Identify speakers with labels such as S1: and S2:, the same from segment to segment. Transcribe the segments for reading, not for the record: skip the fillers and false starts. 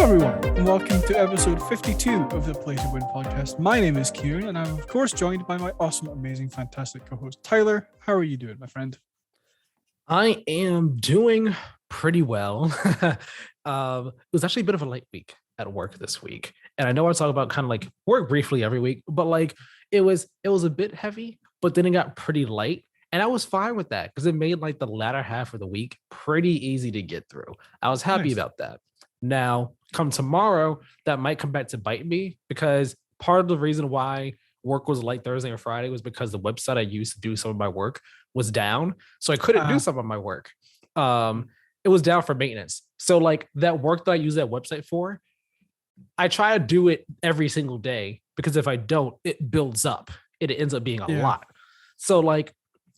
S1: everyone, and welcome to episode 52 of the Play to Win podcast. My name is Keiran, and I'm of course joined by my awesome, amazing, fantastic co-host Tyler. How are you doing, my friend?
S2: I am doing pretty well. It was actually a bit of a light week at work this week, and I know I talk about kind of like work briefly every week, but like it was a bit heavy, but then it got pretty light. And I was fine with that because it made like the latter half of the week pretty easy to get through. I was happy about that. Now, come tomorrow, that might come back to bite me because part of the reason why work was light Thursday and Friday was because the website I used to do some of my work was down. So I couldn't do some of my work. It was down for maintenance. So like that work that I use that website for, I try to do it every single day because if I don't, it builds up. It ends up being a lot. So like,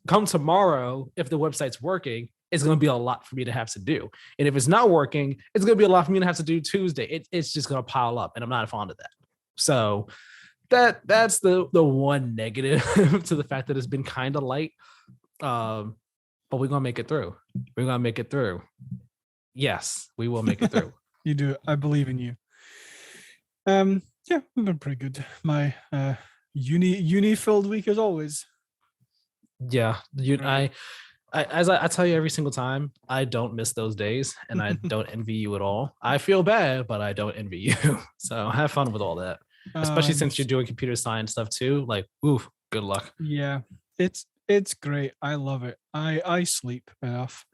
S2: come tomorrow, if the website's working, it's going to be a lot for me to have to do. And if it's not working, it's going to be a lot for me to have to do Tuesday. It's just going to pile up, and I'm not fond of that. So that's the one negative to the fact that it's been kind of light. But we're going to make it through. We're going to make it through. Yes, we will make it through.
S1: You do. I believe in you. Yeah, we've been pretty good. My uni filled week as always.
S2: Yeah, I tell you every single time, I don't miss those days, and I don't envy you at all. I feel bad, but I don't envy you. So have fun with all that, especially since you're doing computer science stuff too. Like, oof, good luck.
S1: Yeah, it's great. I love it. I sleep enough.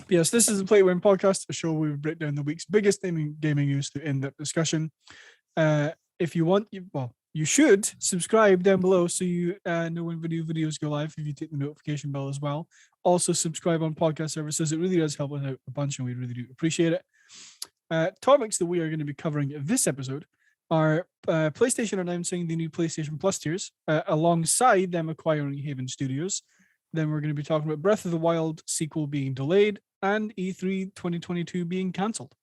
S1: Yes, this is the Play to Win podcast, a show where we break down the week's biggest gaming news to in-depth discussion. If you want, you should subscribe down below so you know when videos go live if you take the notification bell as well. Also subscribe on podcast services. It really does help us out a bunch and we really do appreciate it. Topics that we are going to be covering this episode are PlayStation announcing the new PlayStation Plus tiers alongside them acquiring Haven Studios. Then we're going to be talking about Breath of the Wild sequel being delayed and E3 2022 being cancelled.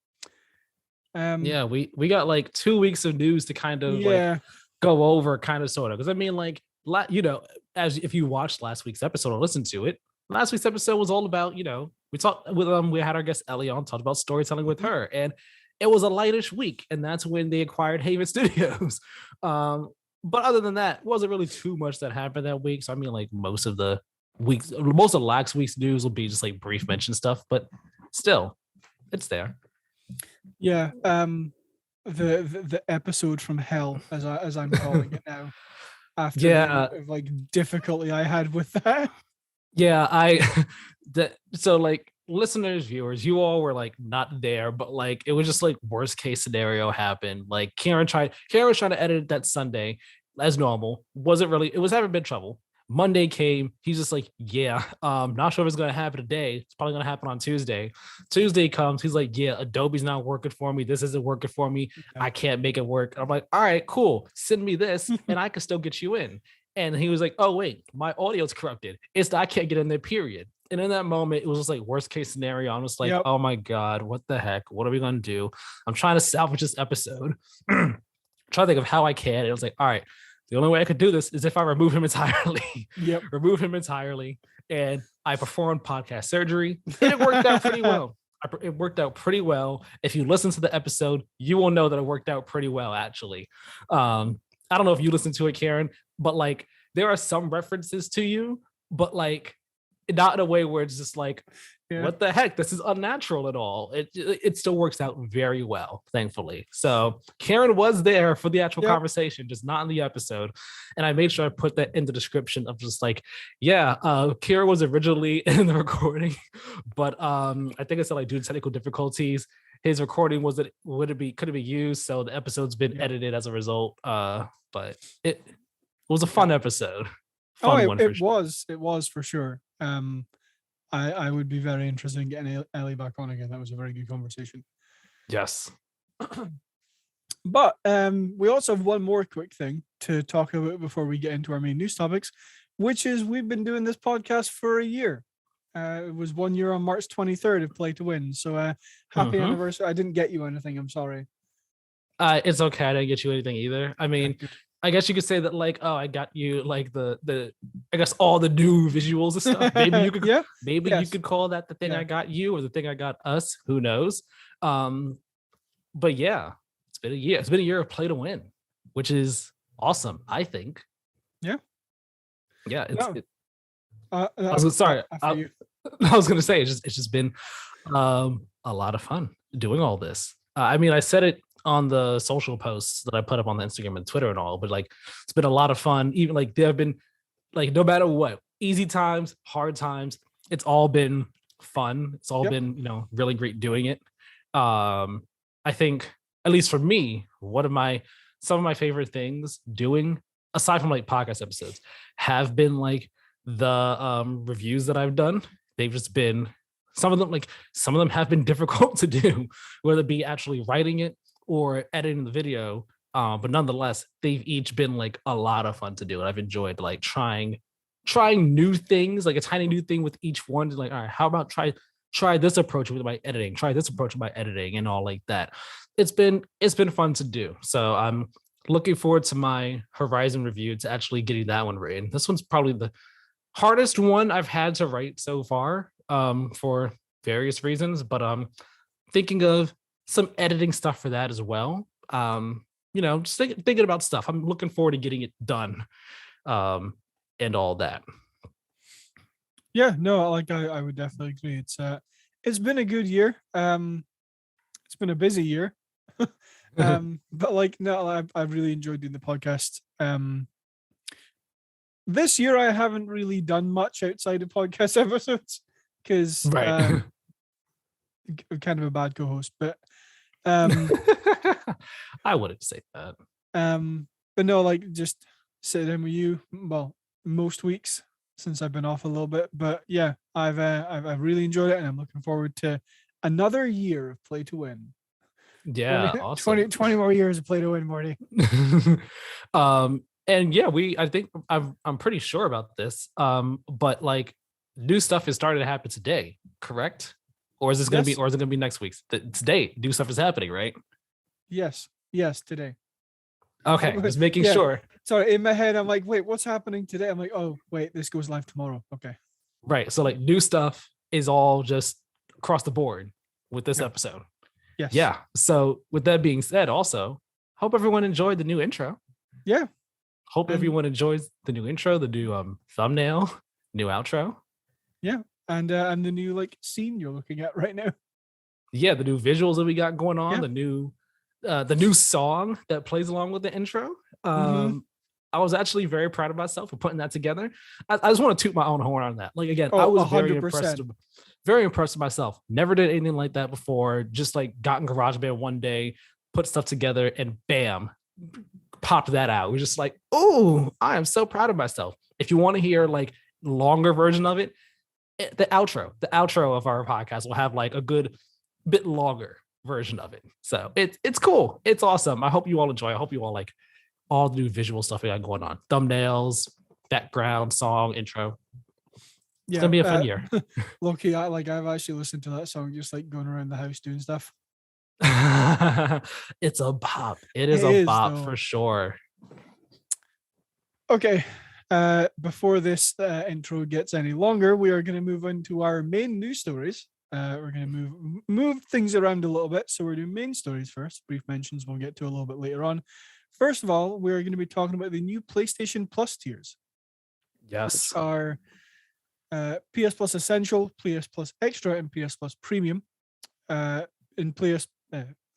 S2: Yeah, we got like 2 weeks of news to kind of like go over kind of sort of, because I mean, like, you know, as if you watched last week's episode or listened to it, last week's episode was all about, you know, we talked with we had our guest Ellie on, talked about storytelling with her, and it was a lightish week, and that's when they acquired Haven Studios. But other than that, wasn't really too much that happened that week. So I mean, like most of last week's news will be just like brief mention stuff, but still, it's there.
S1: Yeah. The episode from hell, as I'm calling it now, after the like difficulty I had with that.
S2: Yeah, so like listeners, viewers, you all were like not there, but like it was just like worst case scenario happened. Like Keiran was trying to edit it that Sunday as normal. It was having big trouble. Monday came, he's just like, not sure if it's gonna happen today. It's probably gonna happen on Tuesday. Tuesday comes, he's like, Adobe's not working for me. This isn't working for me. I can't make it work. I'm like, all right, cool. Send me this, and I can still get you in. And he was like, oh wait, my audio's corrupted. I can't get in there, period. And in that moment, it was just like worst case scenario. I'm just like, oh my God, what the heck? What are we gonna do? I'm trying to salvage this episode. Trying to think of how I can. It was like, all right. The only way I could do this is if I remove him entirely. Remove him entirely. And I performed podcast surgery. And it worked out pretty well. It worked out pretty well. If you listen to the episode, you will know that it worked out pretty well, actually. I don't know if you listened to it, Keiran, but like there are some references to you, but like not in a way where it's just like, what the heck? This is unnatural at all. It still works out very well, thankfully. So Keiran was there for the actual conversation, just not in the episode. And I made sure I put that in the description of just like, Keiran was originally in the recording, but I think I said like due to technical difficulties, his recording couldn't be used. So the episode's been edited as a result. But it was a fun episode.
S1: It was for sure. I would be very interested in getting Ellie back on again. That was a very good conversation.
S2: Yes.
S1: But we also have one more quick thing to talk about before we get into our main news topics, which is we've been doing this podcast for a year. It was 1 year on March 23rd of Play to Win. So happy anniversary. I didn't get you anything. I'm sorry.
S2: It's okay. I didn't get you anything either. I mean, I guess you could say that, like, oh, I got you like the I guess all the new visuals and stuff. Maybe you could
S1: Yeah.
S2: maybe you
S1: Yes.
S2: could call that the thing
S1: Yeah.
S2: I got you or the thing I got us. Who knows? But yeah, it's been a year. It's been a year of play to win, which is awesome, I think.
S1: Yeah.
S2: Yeah,
S1: No.
S2: I was sorry.
S1: After you.
S2: I was gonna say it's just been a lot of fun doing all this. I mean, I said it on the social posts that I put up on the Instagram and Twitter and all, but like it's been a lot of fun. Even like there have been like no matter what, easy times, hard times, it's all been fun. It's all
S1: Yep.
S2: been, really great doing it. I think, at least for me, some of my favorite things doing, aside from like podcast episodes, have been like the reviews that I've done. They've just been some of them have been difficult to do, whether it be actually writing it or editing the video. But nonetheless, they've each been like a lot of fun to do. And I've enjoyed like trying new things, like a tiny new thing with each one. Like, all right, how about try this approach with my editing, try this approach with my editing and all like that. It's been fun to do. So I'm looking forward to my Horizon review, to actually getting that one written. This one's probably the hardest one I've had to write so far, for various reasons, but thinking of some editing stuff for that as well. Just thinking about stuff. I'm looking forward to getting it done, and all that.
S1: Yeah, no, like I would definitely agree. It's been a good year. It's been a busy year. But like no, I've really enjoyed doing the podcast. This year I haven't really done much outside of podcast episodes because
S2: Right.
S1: I'm kind of a bad co-host, but um
S2: I wouldn't say that.
S1: but no, like just sitting in with you, well, most weeks since I've been off a little bit. But yeah, I've really enjoyed it, and I'm looking forward to another year of play to win.
S2: Yeah,
S1: 20,
S2: awesome.
S1: 20 more years of play to win, Morty.
S2: And yeah, I think I'm pretty sure about this. But like new stuff is starting to happen today, correct? Or is this gonna be,
S1: Yes.
S2: or is it gonna be next week's? Today, new stuff is happening, right?
S1: Yes, today.
S2: Okay, just making
S1: Yeah.
S2: sure.
S1: Sorry, in my head, I'm like, wait, what's happening today? I'm like, oh, wait, this goes live tomorrow. Okay.
S2: Right. So like new stuff is all just across the board with this
S1: Yeah.
S2: episode.
S1: Yes.
S2: Yeah. So with that being said, also hope everyone enjoyed the new intro.
S1: Yeah.
S2: Hope
S1: And-
S2: everyone enjoys the new intro, the new thumbnail, new outro.
S1: Yeah. And the new like scene you're looking at right now.
S2: Yeah, the new visuals that we got going on,
S1: Yeah.
S2: the new song that plays along with the intro. I was actually very proud of myself for putting that together. I just want to toot my own horn on that. Like again, I was very
S1: 100%.
S2: impressed with myself. Never did anything like that before. Just like got in GarageBand one day, put stuff together, and bam, popped that out. We're just like, oh, I am so proud of myself. If you want to hear like longer version of it, the outro of our podcast will have like a good bit longer version of it. So it's cool. It's awesome. I hope you all enjoy. I hope you all like all the new visual stuff we got going on. Thumbnails, background, song, intro. It's gonna be a fun year.
S1: Loki, I've actually listened to that song just like going around the house doing stuff.
S2: It's a bop. It
S1: It
S2: is a
S1: is,
S2: bop
S1: though.
S2: for sure.
S1: Okay. Before this intro gets any longer, we are going to move into our main news stories. We're going to move things around a little bit. So we're doing main stories first. Brief mentions we'll get to a little bit later on. First of all, we're going to be talking about the new PlayStation Plus tiers,
S2: Yes.
S1: which are PS Plus Essential, PS Plus Extra, and PS Plus Premium. In PS,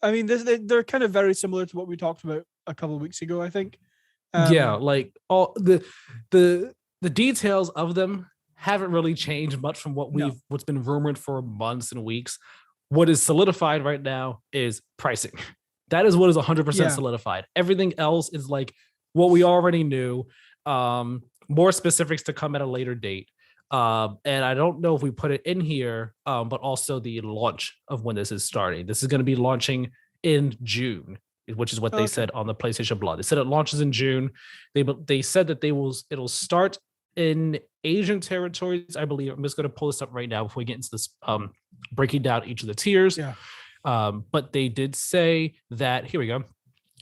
S1: I mean, they're kind of very similar to what we talked about a couple of weeks ago, I think.
S2: Yeah, like all the details of them haven't really changed much from what's been rumored for months and weeks. What is solidified right now is pricing. That is what is 100%
S1: Yeah.
S2: solidified. Everything else is like what we already knew. More specifics to come at a later date. And I don't know if we put it in here, but also the launch of when this is starting. This is going to be launching in June, which is what they said on the PlayStation blog. They said it launches in June. They said that it'll start in Asian territories, I believe. I'm just going to pull this up right now before we get into this, breaking down each of the tiers.
S1: Yeah.
S2: But they did say that, here we go.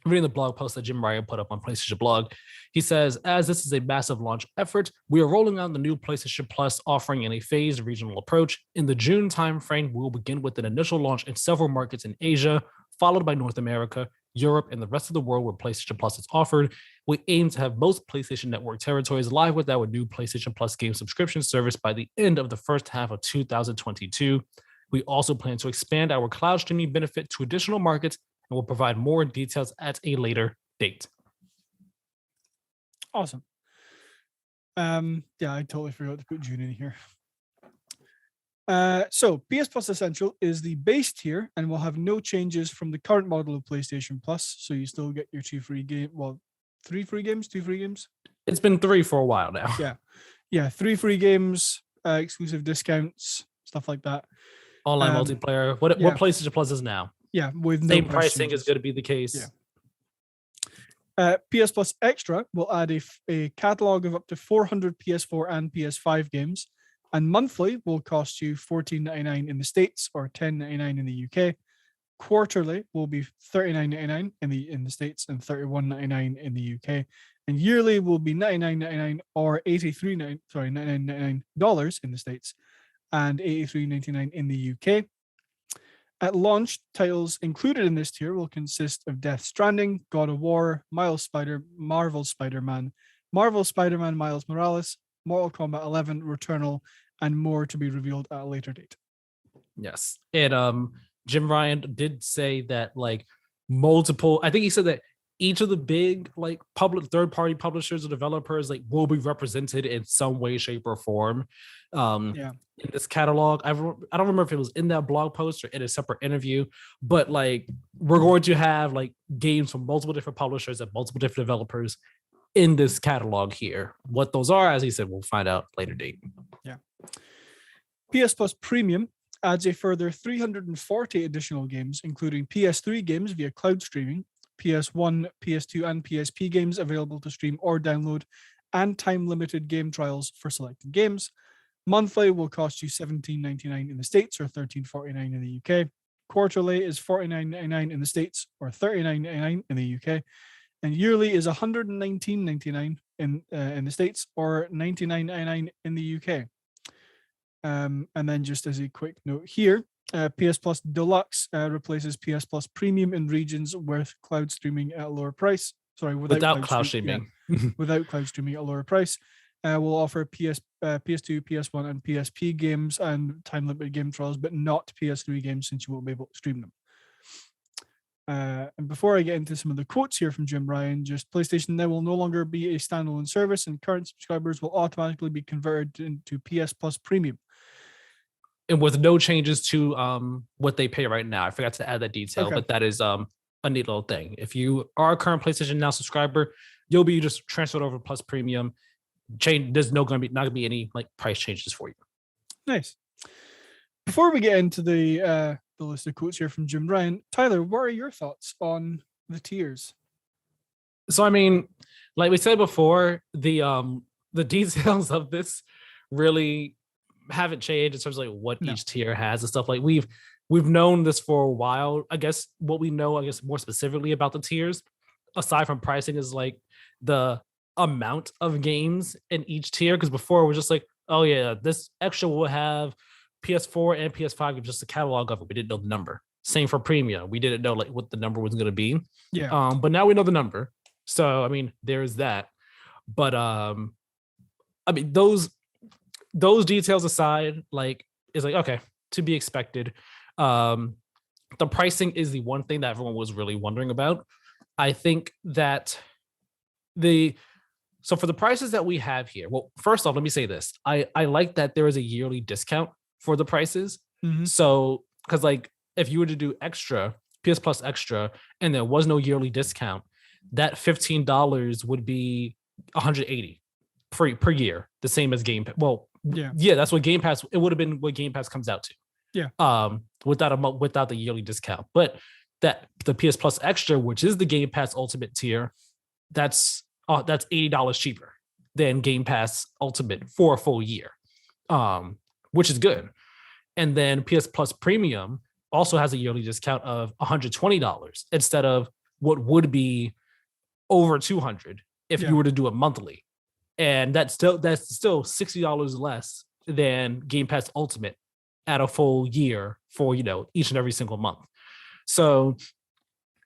S2: reading the blog post that Jim Ryan put up on PlayStation Blog. He says, as this is a massive launch effort, we are rolling out the new PlayStation Plus offering in a phased regional approach. In the June timeframe, we'll begin with an initial launch in several markets in Asia, followed by North America, Europe, and the rest of the world where PlayStation Plus is offered. We aim to have most PlayStation Network territories live with our new PlayStation Plus game subscription service by the end of the first half of 2022. We also plan to expand our cloud streaming benefit to additional markets, and we'll provide more details at a later date.
S1: Awesome. Yeah, I totally forgot to put June in here. So PS Plus Essential is the base tier and will have no changes from the current model of PlayStation Plus. So you still get your 2 free games. Well, 3 free games, 2 free games.
S2: It's been 3 for a while now.
S1: Yeah, 3 free games, exclusive discounts, stuff like that.
S2: Online multiplayer. What PlayStation Plus is now.
S1: Yeah, with
S2: same pricing is going to be the case.
S1: Yeah. PS Plus Extra will add a catalog of up to 400 PS4 and PS5 games, and monthly will cost you $14.99 in the States or $10.99 in the UK. Quarterly will be $39.99 in the States and $31.99 in the UK, and yearly will be $99.99 or $99.99 in the States and $83.99 in the UK. At launch, titles included in this tier will consist of Death Stranding, God of War, Marvel Spider-Man, Marvel Spider-Man Miles Morales, Mortal Kombat 11, Returnal, and more to be revealed at a later date.
S2: Yes. And Jim Ryan did say that multiple, I think he said that each of the big public third-party publishers or developers will be represented in some way, shape, or form. In this catalog. I don't remember if it was in that blog post or in a separate interview, but we're going to have games from multiple different publishers and multiple different developers in this catalog here. What those are, as he said, we'll find out later date.
S1: Yeah. PS Plus Premium adds a further 340 additional games, including PS3 games via cloud streaming, PS1, PS2, and PSP games available to stream or download, and time-limited game trials for selected games. Monthly will cost you $17.99 in the States or $13.49 in the UK. Quarterly is $49.99 in the States or $39.99 in the UK. And yearly is $119.99 in the States or $99.99 in the UK. And then just as a quick note here, PS Plus Deluxe replaces PS Plus Premium in regions with cloud streaming at a lower price. Sorry, without cloud streaming. Yeah, without cloud streaming at a lower price. Will offer PS2, PS1, and PSP games and time-limited game trials, but not PS3 games since you won't be able to stream them. And before I get into some of the quotes here from Jim Ryan, just PlayStation Now will no longer be a standalone service, and current subscribers will automatically be converted into PS Plus Premium.
S2: And with no changes to what they pay right now. I forgot to add that detail, but that is a neat little thing. If you are a current PlayStation Now subscriber, you'll be just transferred over to Plus Premium. There's not going to be any price changes for you.
S1: Nice. Before we get into the list of quotes here from Jim Ryan, Tyler, what are your thoughts on the tiers?
S2: So I mean, like we said before, the details of this really haven't changed in terms of what each tier has and stuff. We've known this for a while. I guess what we know, more specifically about the tiers, aside from pricing, is the amount of games in each tier, because before we're just oh yeah, this extra will have PS4 and PS5 games, just a catalog of it. We didn't know the number. Same for premium, we didn't know what the number was going to be. But now we know the number, so I mean there's that. But I mean those details aside, is okay, to be expected. The pricing is the one thing that everyone was really wondering about. I think that so for the prices that we have here, well, first off, let me say this. I like that there is a yearly discount for the prices. Mm-hmm. So, because if you were to do extra, PS Plus Extra, and there was no yearly discount, that $15 would be $180 per year, the same as Game Pass. Well, yeah, that's what Game Pass. It would have been what Game Pass comes out to. Yeah. Without the yearly discount, but that the PS Plus Extra, which is the Game Pass Ultimate tier, that's $80 cheaper than Game Pass Ultimate for a full year, which is good. And then PS Plus Premium also has a yearly discount of $120 instead of what would be over 200 if you were to do it monthly. And that's still $60 less than Game Pass Ultimate at a full year for, each and every single month. So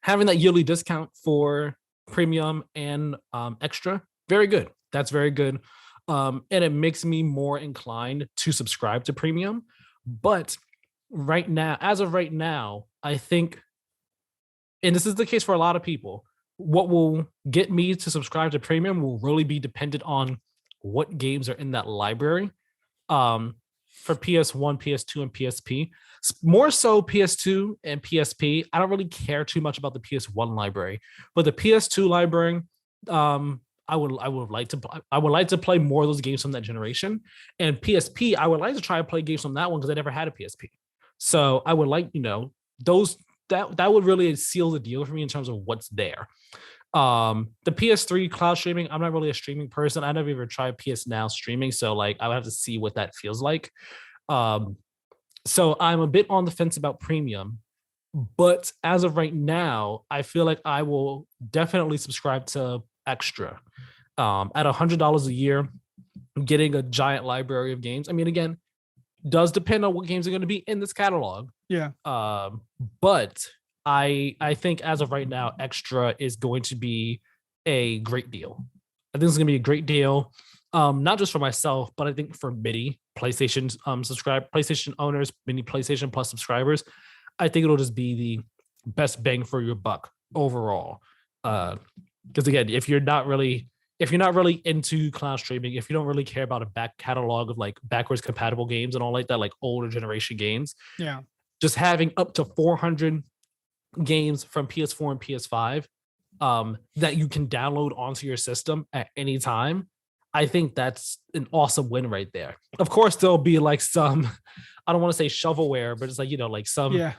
S2: having that yearly discount for premium and extra, very good. That's very good. And it makes me more inclined to subscribe to premium. But as of right now, I think, and this is the case for a lot of people, what will get me to subscribe to premium will really be dependent on what games are in that library. For PS1, PS2, and PSP, more so PS2 and PSP. I don't really care too much about the PS1 library, but the PS2 library, I would like to play more of those games from that generation. And PSP, I would like to try to play games from that one because I never had a PSP. So I would like, those that would really seal the deal for me in terms of what's there. The PS3 cloud streaming, I'm not really a streaming person. I never even tried PS Now streaming, so like I would have to see what that feels like. So I'm a bit on the fence about premium, but as of right now, I feel like I will definitely subscribe to extra. At $100 a year, getting a giant library of games. I mean, again, does depend on what games are going to be in this catalog.
S1: Yeah.
S2: But I think as of right now, extra is going to be a great deal. I think it's going to be a great deal, not just for myself, but I think for many PlayStation PlayStation owners, many PlayStation Plus subscribers. I think it'll just be the best bang for your buck overall. Because again, if you're not really into cloud streaming, if you don't really care about a back catalog of like backwards compatible games and all like that, like older generation games,
S1: yeah,
S2: just having up to 400 games from PS4 and PS5 that you can download onto your system at any time, I think that's an awesome win right there. Of course, there'll be like some, I don't want to say shovelware, but it's like, like some,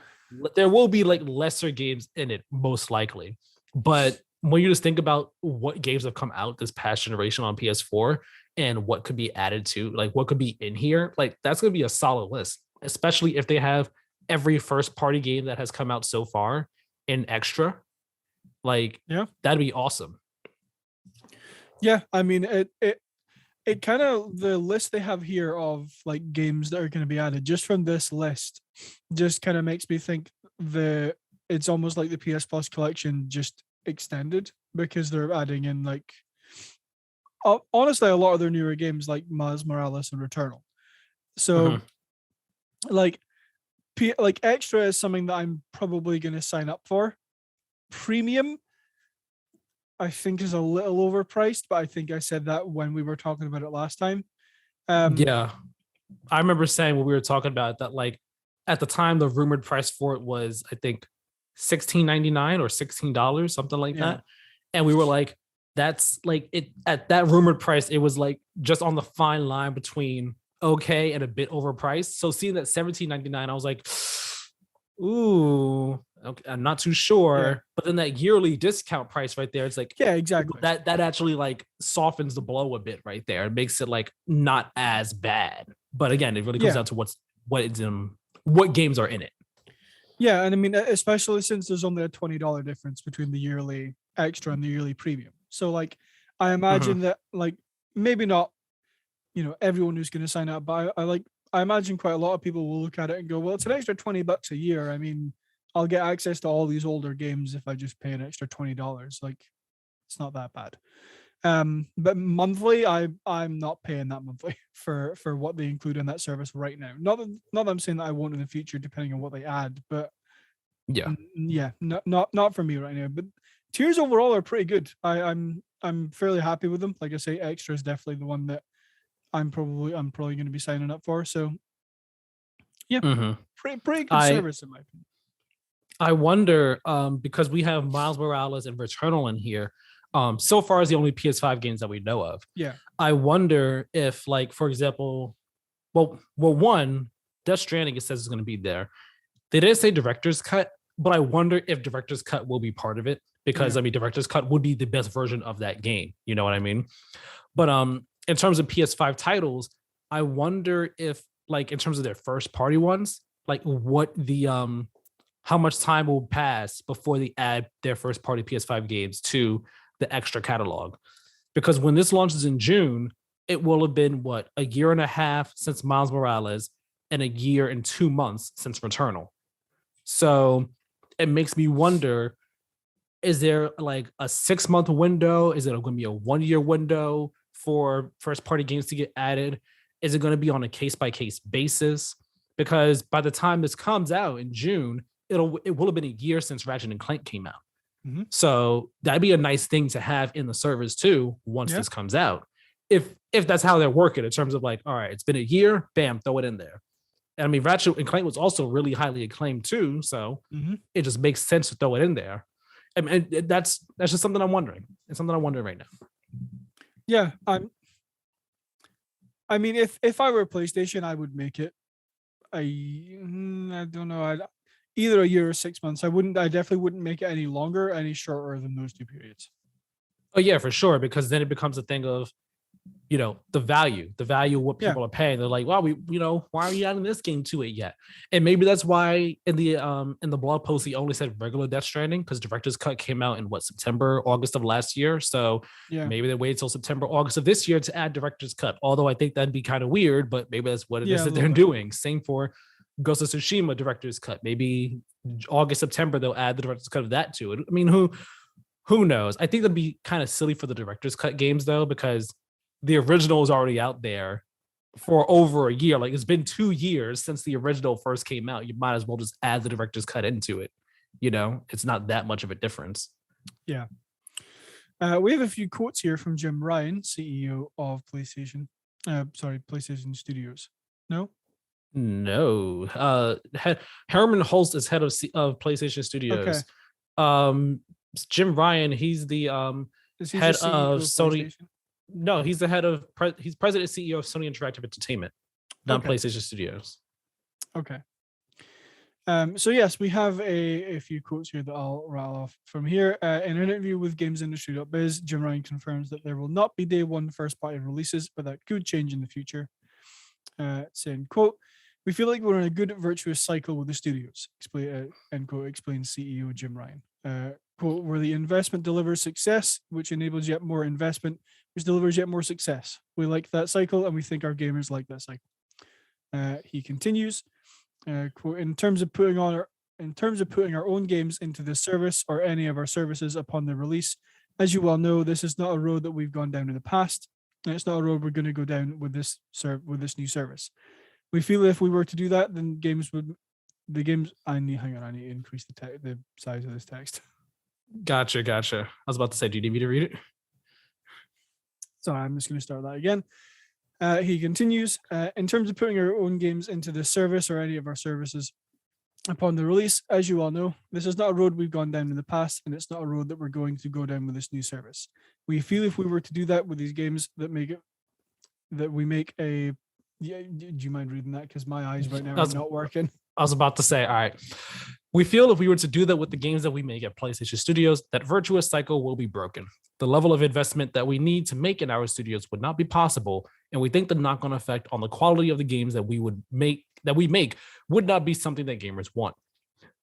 S2: there will be like lesser games in it, most likely. But when you just think about what games have come out this past generation on PS4 and what could be added to, like what could be in here, like that's going to be a solid list, especially if they have every first party game that has come out so far in extra. Like, that'd be awesome.
S1: Yeah, I mean, it kind of, the list they have here of like games that are going to be added just from this list just kind of makes me think it's almost like the PS Plus collection just extended, because they're adding in like honestly a lot of their newer games like Miles Morales and Returnal. So like extra is something that I'm probably going to sign up for. Premium I think is a little overpriced, but I think I said that when we were talking about it last time.
S2: Yeah, I remember saying when we were talking about it, that like at the time the rumored price for it was, I think, $16.99 or $16, something like that. And we were like, that's like it at that rumored price, it was like just on the fine line between okay and a bit overpriced. So seeing that $17.99, I was like, ooh, okay, I'm not too sure. But then that yearly discount price right there, it's like,
S1: exactly.
S2: That actually like softens the blow a bit right there. It makes it like not as bad. But again, it really comes down to what games are in it.
S1: Yeah, and I mean, especially since there's only a $20 difference between the yearly extra and the yearly premium. So like, I imagine that like maybe not, everyone who's going to sign up, but I imagine quite a lot of people will look at it and go, well, it's an extra $20 a year. I mean, I'll get access to all these older games if I just pay an extra $20. Like, it's not that bad. But monthly, I'm not paying that monthly for what they include in that service right now. Not that I'm saying that I won't in the future, depending on what they add, but not for me right now. But tiers overall are pretty good. I'm fairly happy with them. Like I say, extra is definitely the one that I'm probably going to be signing up for. So pretty good service in my opinion.
S2: I wonder, because we have Miles Morales and Returnal in here. So far as the only PS5 games that we know of.
S1: Yeah.
S2: I wonder if, like, for example, one, Death Stranding, it says it's going to be there. They didn't say Director's Cut, but I wonder if Director's Cut will be part of it, because I mean, Director's Cut would be the best version of that game. You know what I mean? But in terms of PS5 titles, I wonder if, like, in terms of their first party ones, like what the how much time will pass before they add their first party PS5 games to the extra catalog. Because when this launches in June, it will have been what, a year and a half since Miles Morales and a year and 2 months since Returnal. So it makes me wonder, is there like a 6-month window? Is it going to be a 1-year window for first party games to get added? Is it going to be on a case by case basis? Because by the time this comes out in June, it will have been a year since Ratchet and Clank came out.
S1: Mm-hmm.
S2: So that'd be a nice thing to have in the service too once this comes out. If that's how they're working in terms of like, all right, it's been a year, bam, throw it in there. And I mean, Ratchet and Clank was also really highly acclaimed too, so it just makes sense to throw it in there. I mean, that's just something I'm wondering. It's something I'm wondering right now.
S1: Yeah, I mean, if I were PlayStation, I would make it. I don't know. Either a year or 6 months. I definitely wouldn't make it any longer, any shorter than those 2 periods.
S2: Oh yeah, for sure. Because then it becomes a thing of, the value of what people are paying. They're like, well, why are you adding this game to it yet? And maybe that's why in the blog post he only said regular Death Stranding, because Director's Cut came out in September, August of last year. So maybe they waited till September, August of this year to add Director's Cut. Although I think that'd be kind of weird, but maybe that's what it is that they're doing. Same for Ghost of Tsushima Director's Cut. Maybe August, September they'll add the Director's Cut of that to it. I mean, who knows? I think that'd be kind of silly for the Director's Cut games though, because the original is already out there for over a year. Like, it's been 2 years since the original first came out. You might as well just add the Director's Cut into it. It's not that much of a difference.
S1: Yeah. We have a few quotes here from Jim Ryan, CEO of PlayStation Studios. No.
S2: Herman Holst is head of PlayStation Studios.
S1: Okay.
S2: Jim Ryan, he's the head of Sony. No, he's the head of he's president and CEO of Sony Interactive Entertainment, not PlayStation Studios.
S1: Okay. So yes, we have a few quotes here that I'll rattle off from here. In an interview with GamesIndustry.biz, Jim Ryan confirms that there will not be day one first-party releases, but that could change in the future. Saying, quote, "We feel like we're in a good virtuous cycle with the studios," end quote, explains CEO Jim Ryan. Quote, "Where the investment delivers success, which enables yet more investment, which delivers yet more success. We like that cycle, and we think our gamers like that cycle." He continues, quote, in terms of putting our own games into this service or any of our services upon their release, as you well know, this is not a road that we've gone down in the past, and it's not a road we're going to go down with this new service. We feel if we were to do that, then I need to increase the size of this text.
S2: Gotcha. I was about to say, do you need me to read it?
S1: Sorry, I'm just going to start that again. He continues, in terms of putting our own games into this service or any of our services upon the release, as you all know, this is not a road we've gone down in the past, and it's not a road that we're going to go down with this new service. We feel if we were to do that with these games do you mind reading that? Because my eyes right now are not working.
S2: I was about to say, all right. We feel if we were to do that with the games that we make at PlayStation Studios, that virtuous cycle will be broken. The level of investment that we need to make in our studios would not be possible, and we think the knock-on effect on the quality of the games that we make would not be something that gamers want.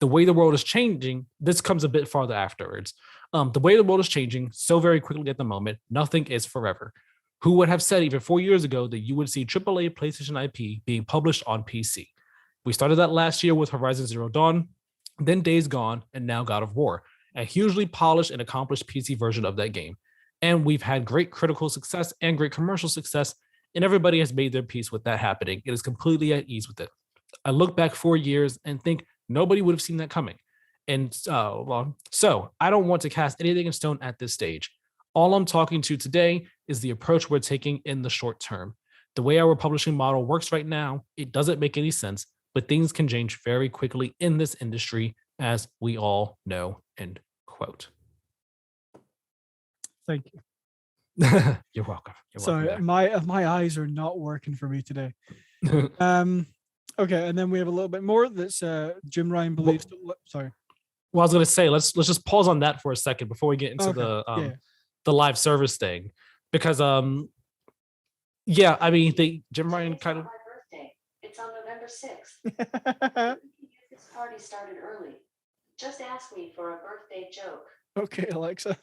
S2: The way the world is changing, this comes a bit farther afterwards. The way the world is changing so very quickly at the moment, nothing is forever. Who would have said even 4 years ago that you would see AAA PlayStation IP being published on PC? We started that last year with Horizon Zero Dawn, then Days Gone, and now God of War, a hugely polished and accomplished PC version of that game. And we've had great critical success and great commercial success, and everybody has made their peace with that happening. It is completely at ease with it. I look back 4 years and think nobody would have seen that coming. And so I don't want to cast anything in stone at this stage. All I'm talking to today is the approach we're taking in the short term. The way our publishing model works right now, it doesn't make any sense, but things can change very quickly in this industry, as we all know, end quote.
S1: Thank you.
S2: You're welcome.
S1: Sorry, my eyes are not working for me today. Okay, and then we have a little bit more. That's Jim Ryan believes. Sorry.
S2: Well, I was going to say let's just pause on that for a second before we get into the live service thing, because I mean Jim Ryan kind of.
S3: My birthday. It's on November 6th. This party started early. Just ask me for a birthday joke.
S1: Okay, Alexa.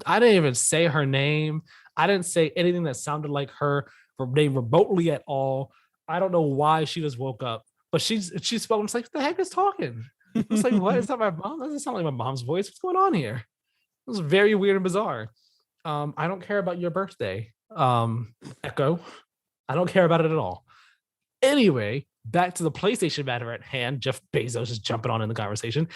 S2: I didn't even say her name. I didn't say anything that sounded like her name remotely at all. I don't know why she just woke up, but she spoke. I'm like, what the heck is talking? I was like, what? Is that my mom? That doesn't sound like my mom's voice. What's going on here? It was very weird and bizarre. I don't care about your birthday, Echo. I don't care about it at all. Anyway, back to the PlayStation matter at hand. Jeff Bezos is jumping on in the conversation.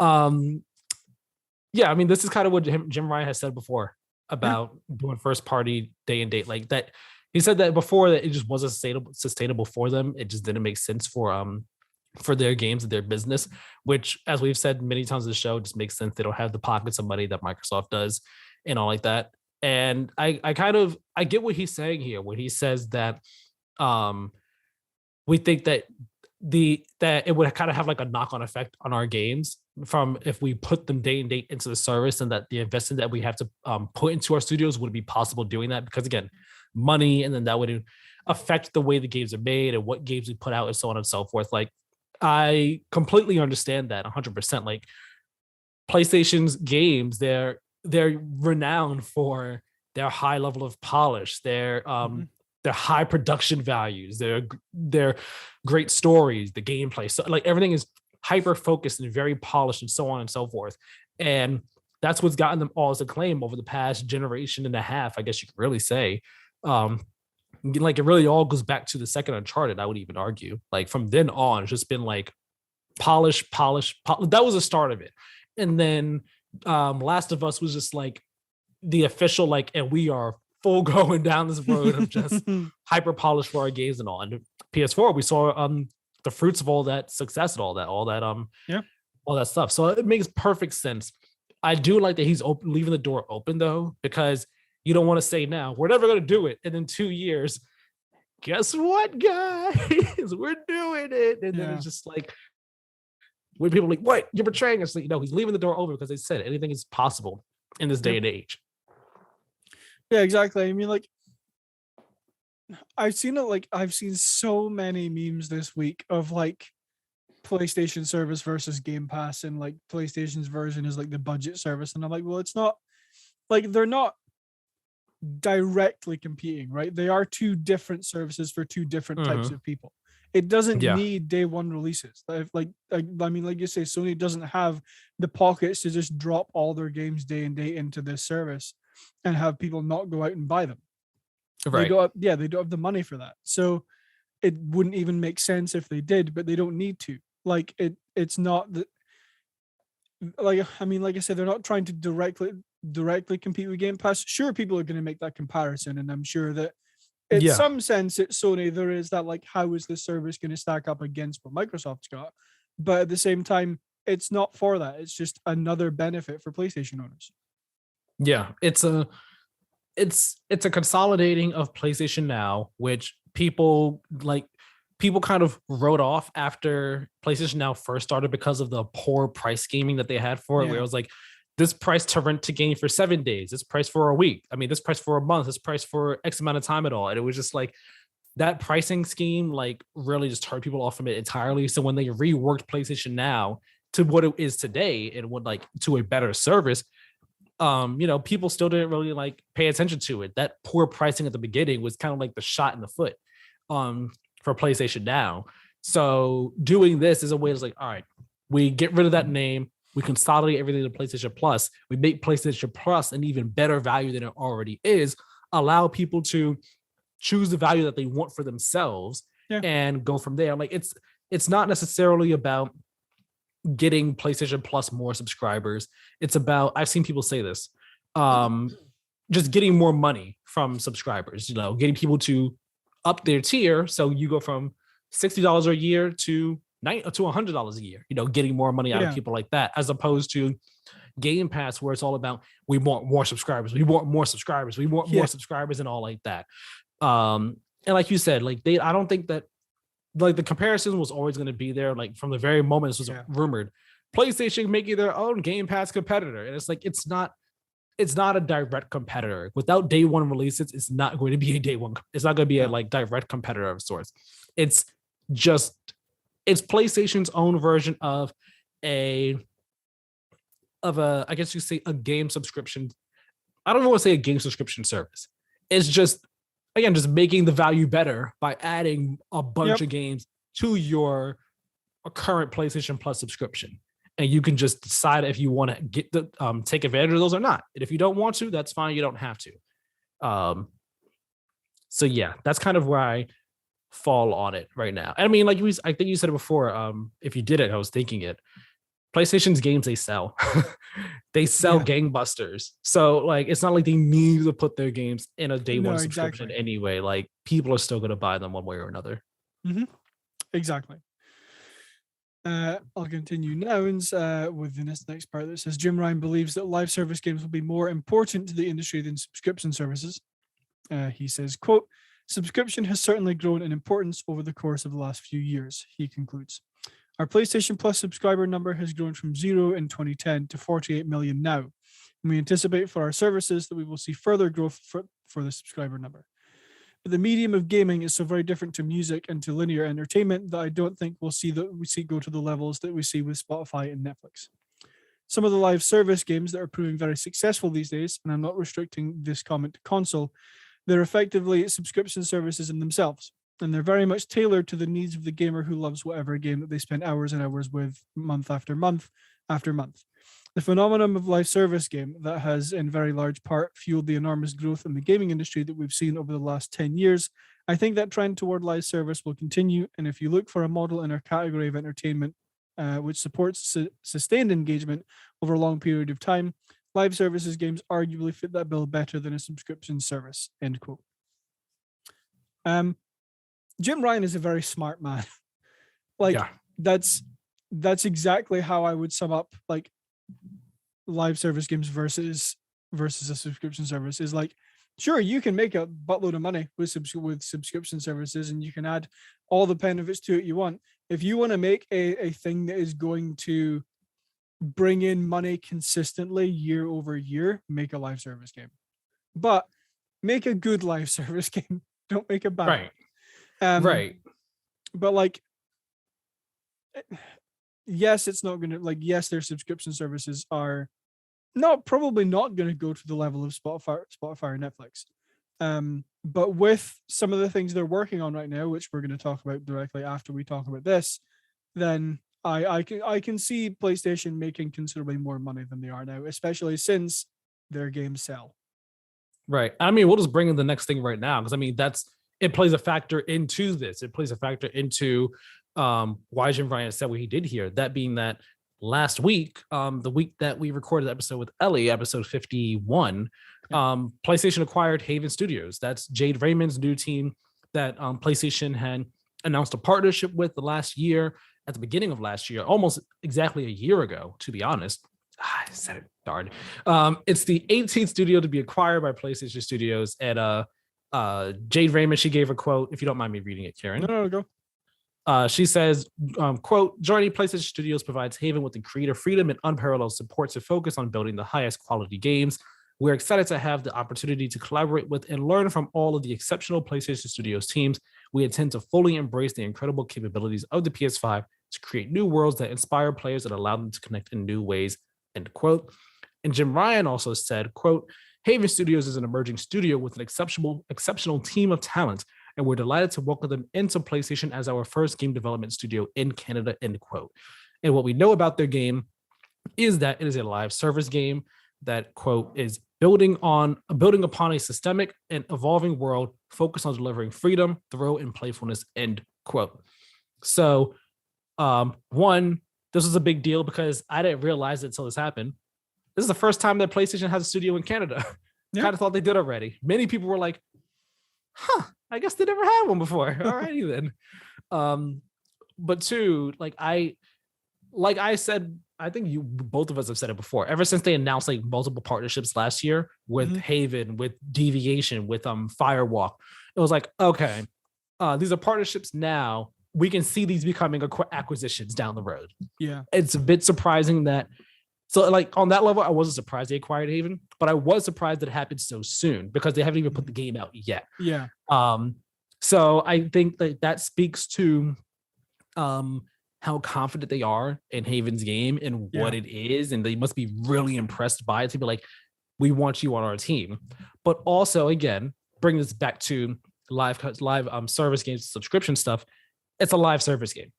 S2: Yeah, I mean, this is kind of what Jim Ryan has said before about doing first party day and date like that. He said that before that it just wasn't sustainable for them. It just didn't make sense for their games and their business, which, as we've said many times in the show, just makes sense. They don't have the pockets of money that Microsoft does and all like that. And I get what he's saying here when he says that we think that it would kind of have like a knock-on effect on our games from if we put them day and date into the service, and that the investment that we have to put into our studios would be possible doing that, because again, money, and then that would affect the way the games are made and what games we put out and so on and so forth. Like, I completely understand that 100%. Like, PlayStation's games, they're renowned for their high level of polish, their high production values, their great stories, the gameplay. So like everything is hyper focused and very polished and so on and so forth. And that's what's gotten them all as acclaim over the past generation and a half, I guess you could really say. Like, it really all goes back to the second Uncharted, I would even argue. Like, from then on, it's just been like polish. That was the start of it. And then Last of Us was just like the official, like, and we are full going down this road of just hyper polished for our games and all. And PS4, we saw the fruits of all that success and all that all that stuff. So it makes perfect sense. I do like that he's leaving the door open, though, because you don't want to say now we're never going to do it, and in 2 years, guess what, guys, we're doing it. And then it's just like, when people are like, what, you're betraying us? Like, he's leaving the door open because they said anything is possible in this day and age.
S1: Yeah, exactly. I mean, like, I've seen so many memes this week of like PlayStation service versus Game Pass, and like PlayStation's version is like the budget service, and I'm like, well, it's not, like, they're not directly competing, right? They are two different services for two different types of people. It doesn't need day one releases. Like I mean, like you say, Sony doesn't have the pockets to just drop all their games day and day into this service and have people not go out and buy them. Right. They don't have the money for that. So it wouldn't even make sense if they did, but they don't need to. Like, it's not the, like, I mean, like I said, they're not trying to directly compete with Game Pass. Sure, people are going to make that comparison, and I'm sure that in some sense at Sony there is that, like, how is this service going to stack up against what Microsoft's got? But at the same time, it's not for that. It's just another benefit for PlayStation owners.
S2: Yeah, it's a consolidating of PlayStation Now, which people kind of wrote off after PlayStation Now first started because of the poor price scheming that they had for it, where it was like, this price to rent to game for 7 days, this price for a week, I mean, this price for a month, this price for X amount of time at all. And it was just like, that pricing scheme like really just turned people off from it entirely. So when they reworked PlayStation Now to what it is today, and what, like, to a better service, people still didn't really like pay attention to it. That poor pricing at the beginning was kind of like the shot in the foot for PlayStation Now. So doing this is a way to, like, all right, we get rid of that name, we consolidate everything to PlayStation Plus, we make PlayStation Plus an even better value than it already is, allow people to choose the value that they want for themselves and go from there. Like, it's not necessarily about getting PlayStation Plus more subscribers. It's about, I've seen people say this, just getting more money from subscribers, getting people to up their tier. So you go from $60 a year to $100 a year, getting more money out of people like that, as opposed to Game Pass, where it's all about, we want more subscribers, we want more subscribers, we want more subscribers, and all like that. And like you said, like, I don't think that, like, the comparison was always going to be there. Like, from the very moment this was rumored, PlayStation making their own Game Pass competitor, and it's like, it's not a direct competitor. Without day one releases, it's not going to be a day one. It's not going to be a like direct competitor of sorts. It's PlayStation's own version of I guess you say a game subscription. I don't want to say a game subscription service. It's just, again, just making the value better by adding a bunch of games to your current PlayStation Plus subscription. And you can just decide if you want to get the take advantage of those or not. And if you don't want to, that's fine. You don't have to. So yeah, that's kind of where I fall on it right now. I mean, like I think you said it before. If you did it, I was thinking it. PlayStation's games, they sell. They sell gangbusters. So like, it's not like they need to put their games in a day one subscription anyway. Like, people are still going to buy them one way or another.
S1: Exactly. I'll continue now with this next part that says Jim Ryan believes that live service games will be more important to the industry than subscription services. He says, quote, subscription has certainly grown in importance over the course of the last few years, he concludes. Our PlayStation Plus subscriber number has grown from 0 in 2010 to 48 million now. And we anticipate for our services that we will see further growth for the subscriber number. But the medium of gaming is so very different to music and to linear entertainment that I don't think we'll see go to the levels that we see with Spotify and Netflix. Some of the live service games that are proving very successful these days, and I'm not restricting this comment to console, they're effectively subscription services in themselves. And they're very much tailored to the needs of the gamer who loves whatever game that they spend hours and hours with month after month after month. The phenomenon of live service game that has in very large part fueled the enormous growth in the gaming industry that we've seen over the last 10 years. I think that trend toward live service will continue. And if you look for a model in our category of entertainment, which supports sustained engagement over a long period of time, live services games arguably fit that bill better than a subscription service, end quote. Jim Ryan is a very smart man. That's exactly how I would sum up like live service games versus a subscription service. Is like, sure, you can make a buttload of money with subscription services, and you can add all the benefits to it you want. If you want to make a thing that is going to bring in money consistently year over year, make a live service game. But make a good live service game. Don't make a bad one.
S2: Right.
S1: But like, yes, it's not gonna yes, their subscription services are probably not gonna go to the level of Spotify or Netflix. But with some of the things they're working on right now, which we're going to talk about directly after we talk about this, then I can see PlayStation making considerably more money than they are now, especially since their games sell.
S2: Right. I mean, we'll just bring in the next thing right now, because I mean, it plays a factor into this. It plays a factor into why Jim Ryan said what he did here. That being that last week, the week that we recorded the episode with Ellie, episode 51, PlayStation acquired Haven Studios. That's Jade Raymond's new team that PlayStation had announced a partnership with at the beginning of last year, almost exactly a year ago, to be honest. I said it, darn. It's the 18th studio to be acquired by PlayStation Studios. And Jade Raymond, she gave a quote, if you don't mind me reading it, Keiran.
S1: No, go.
S2: She says, quote, joining PlayStation Studios provides Haven with the creative freedom and unparalleled support to focus on building the highest quality games. We're excited to have the opportunity to collaborate with and learn from all of the exceptional PlayStation Studios teams. We intend to fully embrace the incredible capabilities of the PS5 to create new worlds that inspire players and allow them to connect in new ways, end quote. And Jim Ryan also said, quote, Haven Studios is an emerging studio with an exceptional team of talent, and we're delighted to welcome them into PlayStation as our first game development studio in Canada, end quote. And what we know about their game is that it is a live service game that, quote, is building upon a systemic and evolving world focused on delivering freedom, thrill, and playfulness, end quote. So, one, this was a big deal because I didn't realize it until this happened. This is the first time that PlayStation has a studio in Canada. Yeah. Kind of thought they did already. Many people were like, I guess they never had one before. All righty then. But two, like I said, I think both of us have said it before. Ever since they announced like multiple partnerships last year with Haven, with Deviation, with Firewalk, it was like, okay, these are partnerships now. We can see these becoming acquisitions down the road. Yeah, it's a bit surprising that. So like on that level, I wasn't surprised they acquired Haven, but I was surprised that it happened so soon because they haven't even put the game out yet. Yeah. So I think that speaks to how confident they are in Haven's game and what
S1: Yeah.
S2: it is, and they must be really impressed by it to be like, we want you on our team. But also, again, bring this back to live service games, subscription stuff. It's a live service game,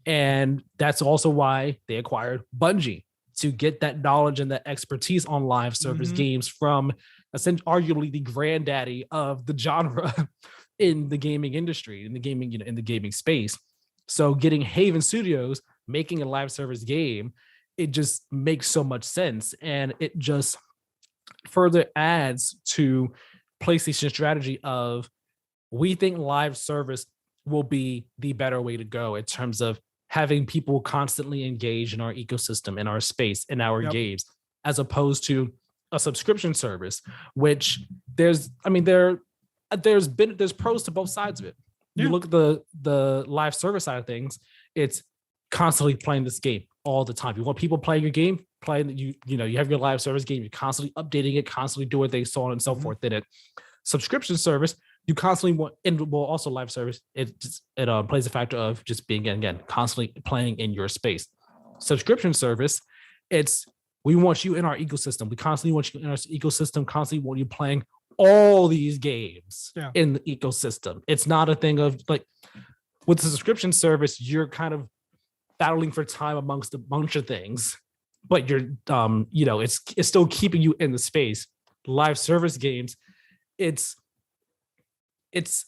S2: and that's also why they acquired Bungie, to get that knowledge and that expertise on live service games from essentially arguably the granddaddy of the genre in the gaming industry, in the gaming, in the gaming space. So getting Haven Studios making a live service game, it just makes so much sense, and it just further adds to PlayStation's strategy of, we think live service will be the better way to go in terms of having people constantly engage in our ecosystem, in our space, in our games, as opposed to a subscription service, which there's pros to both sides of it. You look at the live service side of things, it's constantly playing this game all the time. You want people playing your game, you have your live service game, you're constantly updating it, constantly doing things, so on and so forth in it. Subscription service, you constantly want, and well, also live service, it plays a factor of just being, again, constantly playing in your space. Subscription service, it's, we want you in our ecosystem. We constantly want you in our ecosystem, constantly want you playing all these games in the ecosystem. It's not a thing of like, with the subscription service, you're kind of battling for time amongst a bunch of things, but you're it's still keeping you in the space. Live service games, it's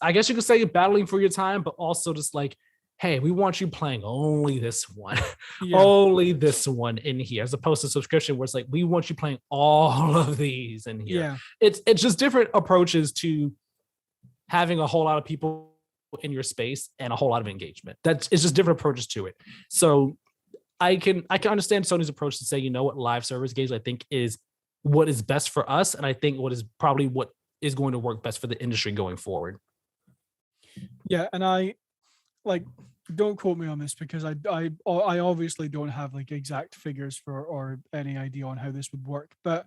S2: I guess you could say you're battling for your time, but also just like, hey, we want you playing only this one, only this one in here, as opposed to subscription where it's like, we want you playing all of these in here. It's just different approaches to having a whole lot of people in your space and a whole lot of engagement. It's just different approaches to it. So I can understand Sony's approach to say, you know what, live service games I think is what is best for us, and I think what is probably what is going to work best for the industry going forward.
S1: Yeah, and I like, don't quote me on this because I obviously don't have like exact figures for or any idea on how this would work, but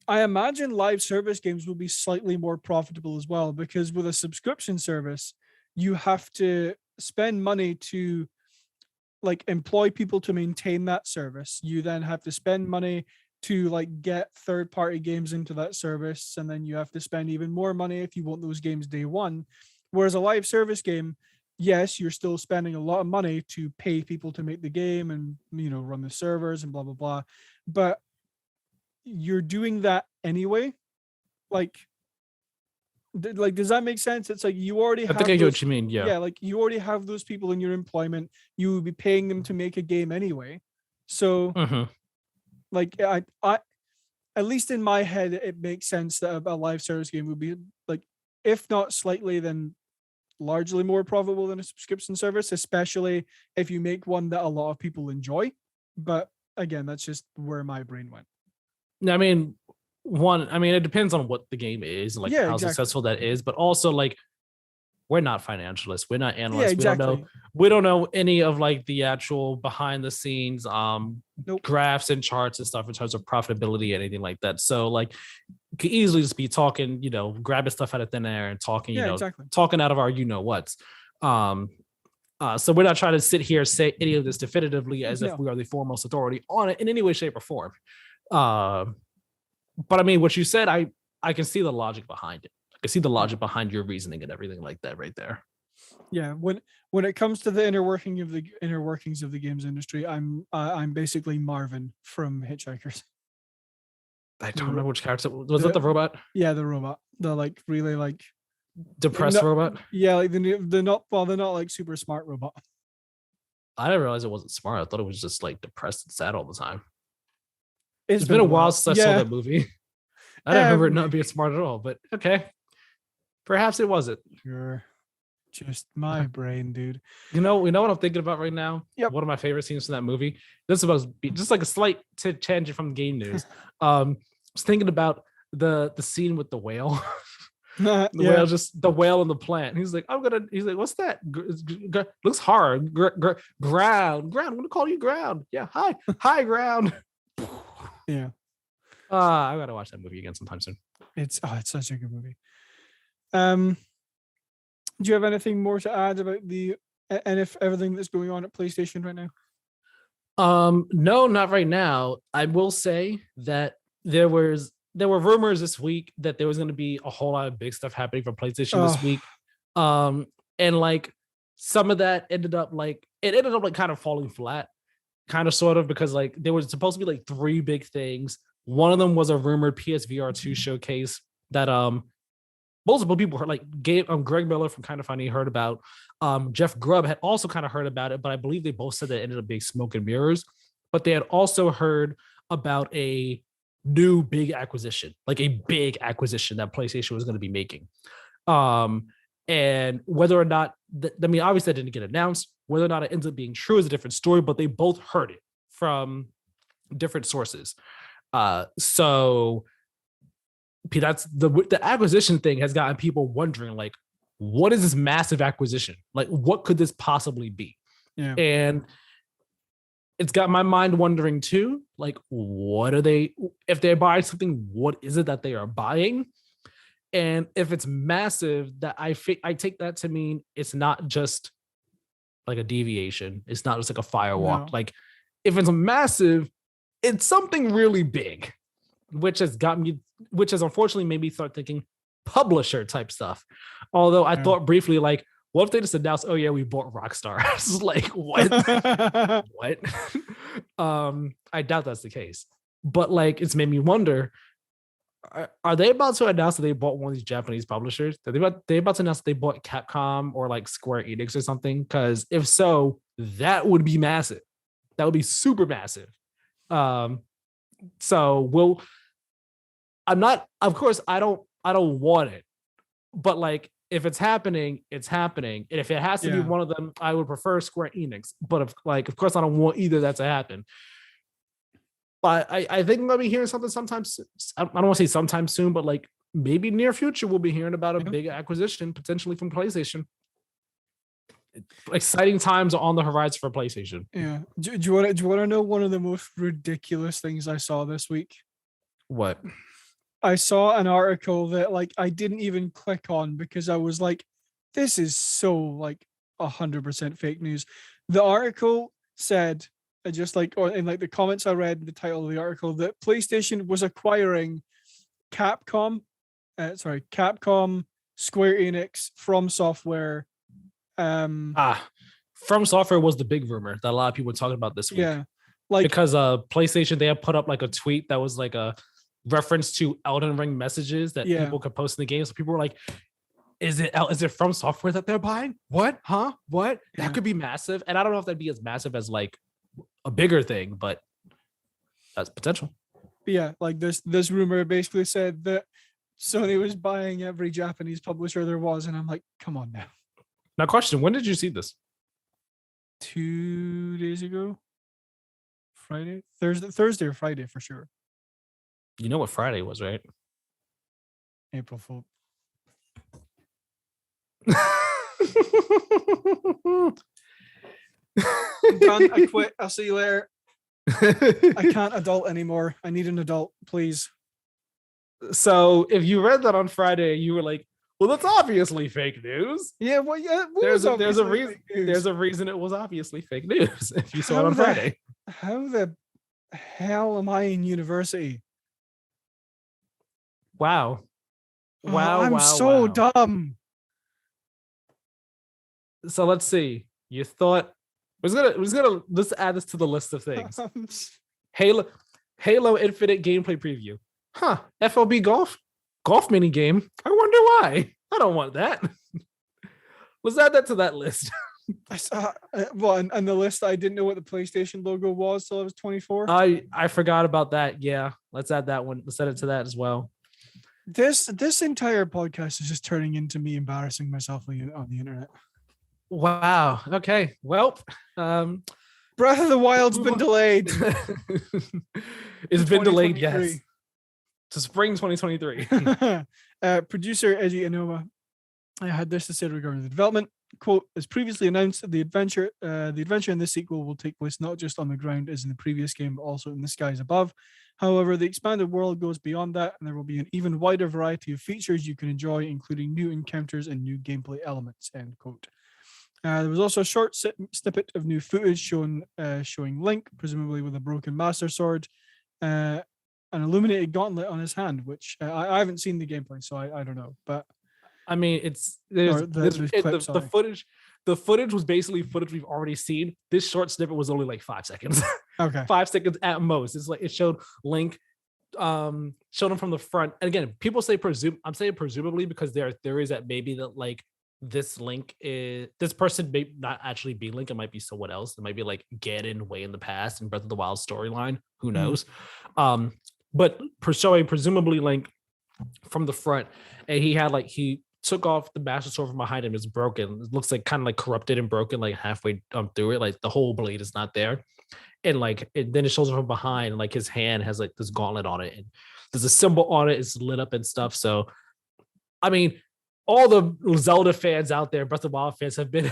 S1: I imagine live service games will be slightly more profitable as well, because with a subscription service, you have to spend money to like employ people to maintain that service. You then have to spend money to like get third-party games into that service, and then you have to spend even more money if you want those games day one. Whereas a live service game, yes, you're still spending a lot of money to pay people to make the game and run the servers and blah blah blah, but you're doing that anyway. Like does that make sense? It's like you already have,
S2: I think I get what you mean. Yeah,
S1: like you already have those people in your employment. You would be paying them to make a game anyway. So like I at least in my head, it makes sense that a live service game would be like, if not slightly, then largely more profitable than a subscription service, especially if you make one that a lot of people enjoy. But again, that's just where my brain went.
S2: I mean, it depends on what the game is and like how successful that is, but also like, we're not financialists, we're not analysts. We don't know any of like the actual behind the scenes graphs and charts and stuff in terms of profitability, anything like that. So like, could easily just be talking, grabbing stuff out of thin air and talking, talking out of our whats. So we're not trying to sit here and say any of this definitively as if we are the foremost authority on it in any way, shape, or form. But I mean, what you said, I can see the logic behind it. I can see the logic behind your reasoning and everything like that right there.
S1: Yeah, when it comes to the inner workings of the games industry, I'm basically Marvin from Hitchhikers.
S2: I don't remember which character was it. The robot?
S1: Yeah, the robot. The like really like
S2: depressed robot.
S1: Yeah, like they're not like super smart robot.
S2: I didn't realize it wasn't smart. I thought it was just like depressed and sad all the time. It's been a while since I saw that movie. I don't remember it not being smart at all, but okay. Perhaps it wasn't.
S1: Sure. Just my brain, dude.
S2: You know what I'm thinking about right now?
S1: Yep.
S2: One of my favorite scenes from that movie. This is supposed to be just like a slight tangent from game news. I was thinking about the scene with the whale. Whale, just the whale in the plant. He's like, what's that? Looks hard. Ground. I'm gonna call you Ground. Yeah, hi, Ground.
S1: Yeah.
S2: I gotta watch that movie again sometime soon.
S1: It's such a good movie. Do you have anything more to add about the And if everything that's going on at PlayStation right now?
S2: No, not right now. I will say that there were rumors this week that there was going to be a whole lot of big stuff happening for PlayStation this week. And like some of that ended up like kind of falling flat, kind of sort of, because like there was supposed to be like 3 big things. One of them was a rumored PSVR 2 showcase that multiple people heard, like Greg Miller from Kind of Funny heard about. Jeff Grubb had also kind of heard about it, but I believe they both said that it ended up being smoke and mirrors. But they had also heard about a new big acquisition, like a big acquisition that PlayStation was going to be making. And whether or not, obviously that didn't get announced. Whether or not it ends up being true is a different story, but they both heard it from different sources. So that's the acquisition thing has gotten people wondering, like, what is this massive acquisition? Like, what could this possibly be?
S1: Yeah.
S2: And it's got my mind wondering too, like, what are they, if they're buying something, what is it that they are buying? And if it's massive, that I take that to mean it's not just like a deviation. It's not just like a firewalk.
S1: No.
S2: Like, if it's massive, it's something really big, which has unfortunately made me start thinking publisher type stuff. Although I thought briefly, like, what if they just announced, oh yeah, we bought Rockstar? It's like, what? What? I doubt that's the case. But like, it's made me wonder, are they about to announce that they bought one of these Japanese publishers? Are they about to announce that they bought Capcom or like Square Enix or something? Because if so, that would be massive. That would be super massive. So I'm not, of course, I don't want it, but like, if it's happening, it's happening. And if it has to be one of them, I would prefer Square Enix. But of course, I don't want either that to happen. But I think I'm gonna be hearing something sometimes. I don't want to say sometime soon, but like maybe near future, we'll be hearing about a big acquisition potentially from PlayStation. Exciting times are on the horizon for PlayStation.
S1: Yeah. Do you want to know one of the most ridiculous things I saw this week?
S2: What?
S1: I saw an article that like I didn't even click on because I was like, this is so like 100% fake news. The article said, just like, or in like the comments I read, the title of the article, that PlayStation was acquiring Capcom, Square Enix, From Software.
S2: From Software was the big rumor that a lot of people were talking about this week.
S1: Yeah, like
S2: because PlayStation, they had put up like a tweet that was like a reference to Elden Ring messages that people could post in the game. So people were like, is it From Software that they're buying? What? Huh? What? That could be massive. And I don't know if that'd be as massive as like a bigger thing, but that's potential.
S1: But yeah, like this rumor basically said that Sony was buying every Japanese publisher there was, and I'm like, come on now.
S2: Now, question: when did you see this?
S1: 2 days ago. Thursday or Friday for sure.
S2: You know what Friday was, right?
S1: April Fool. I'm done. I quit. I'll see you later. I can't adult anymore. I need an adult, please.
S2: So if you read that on Friday, you were like, well, that's obviously fake news.
S1: Yeah, well, yeah.
S2: There's a reason. There's a reason it was obviously fake news. If you saw it on Friday.
S1: How the hell am I in university?
S2: Wow.
S1: I'm so dumb.
S2: So let's see. You thought let's add this to the list of things. Halo Infinite gameplay preview. Huh. FLB golf mini game. I wonder why. I don't want that. Let's add that to that list.
S1: I saw and the list. I didn't know what the PlayStation logo was till I was 24.
S2: I forgot about that. Yeah, let's add that one. Let's add it to that as well.
S1: This entire podcast is just turning into me embarrassing myself on the internet.
S2: Wow. Okay. Well,
S1: Breath of the Wild's been delayed.
S2: It's been delayed, yes. To spring 2023.
S1: Producer Eiji Inoma had this to say regarding the development. Quote, as previously announced, the adventure in this sequel will take place not just on the ground as in the previous game, but also in the skies above. However, the expanded world goes beyond that, and there will be an even wider variety of features you can enjoy, including new encounters and new gameplay elements, end quote. There was also a short snippet of new footage showing Link, presumably with a broken Master Sword, an illuminated gauntlet on his hand, which I haven't seen the gameplay, so I don't know. But
S2: I mean, the
S1: clip,
S2: footage. The footage was basically footage we've already seen. This short snippet was only like 5 seconds.
S1: Okay.
S2: 5 seconds at most. It's like it showed Link, showed him from the front. And again, people say I'm saying presumably because there are theories that maybe that like this Link is this person may not actually be Link. It might be someone else. It might be like Ganon way in the past in Breath of the Wild storyline. Who knows? But showing presumably Link from the front, and he took off the Master Sword from behind him. It's broken. It looks like kind of like corrupted and broken, like halfway through it. Like the whole blade is not there. And then it shows him from behind, like his hand has like this gauntlet on it, and there's a symbol on it. It's lit up and stuff. So, I mean, all the Zelda fans out there, Breath of the Wild fans, have been,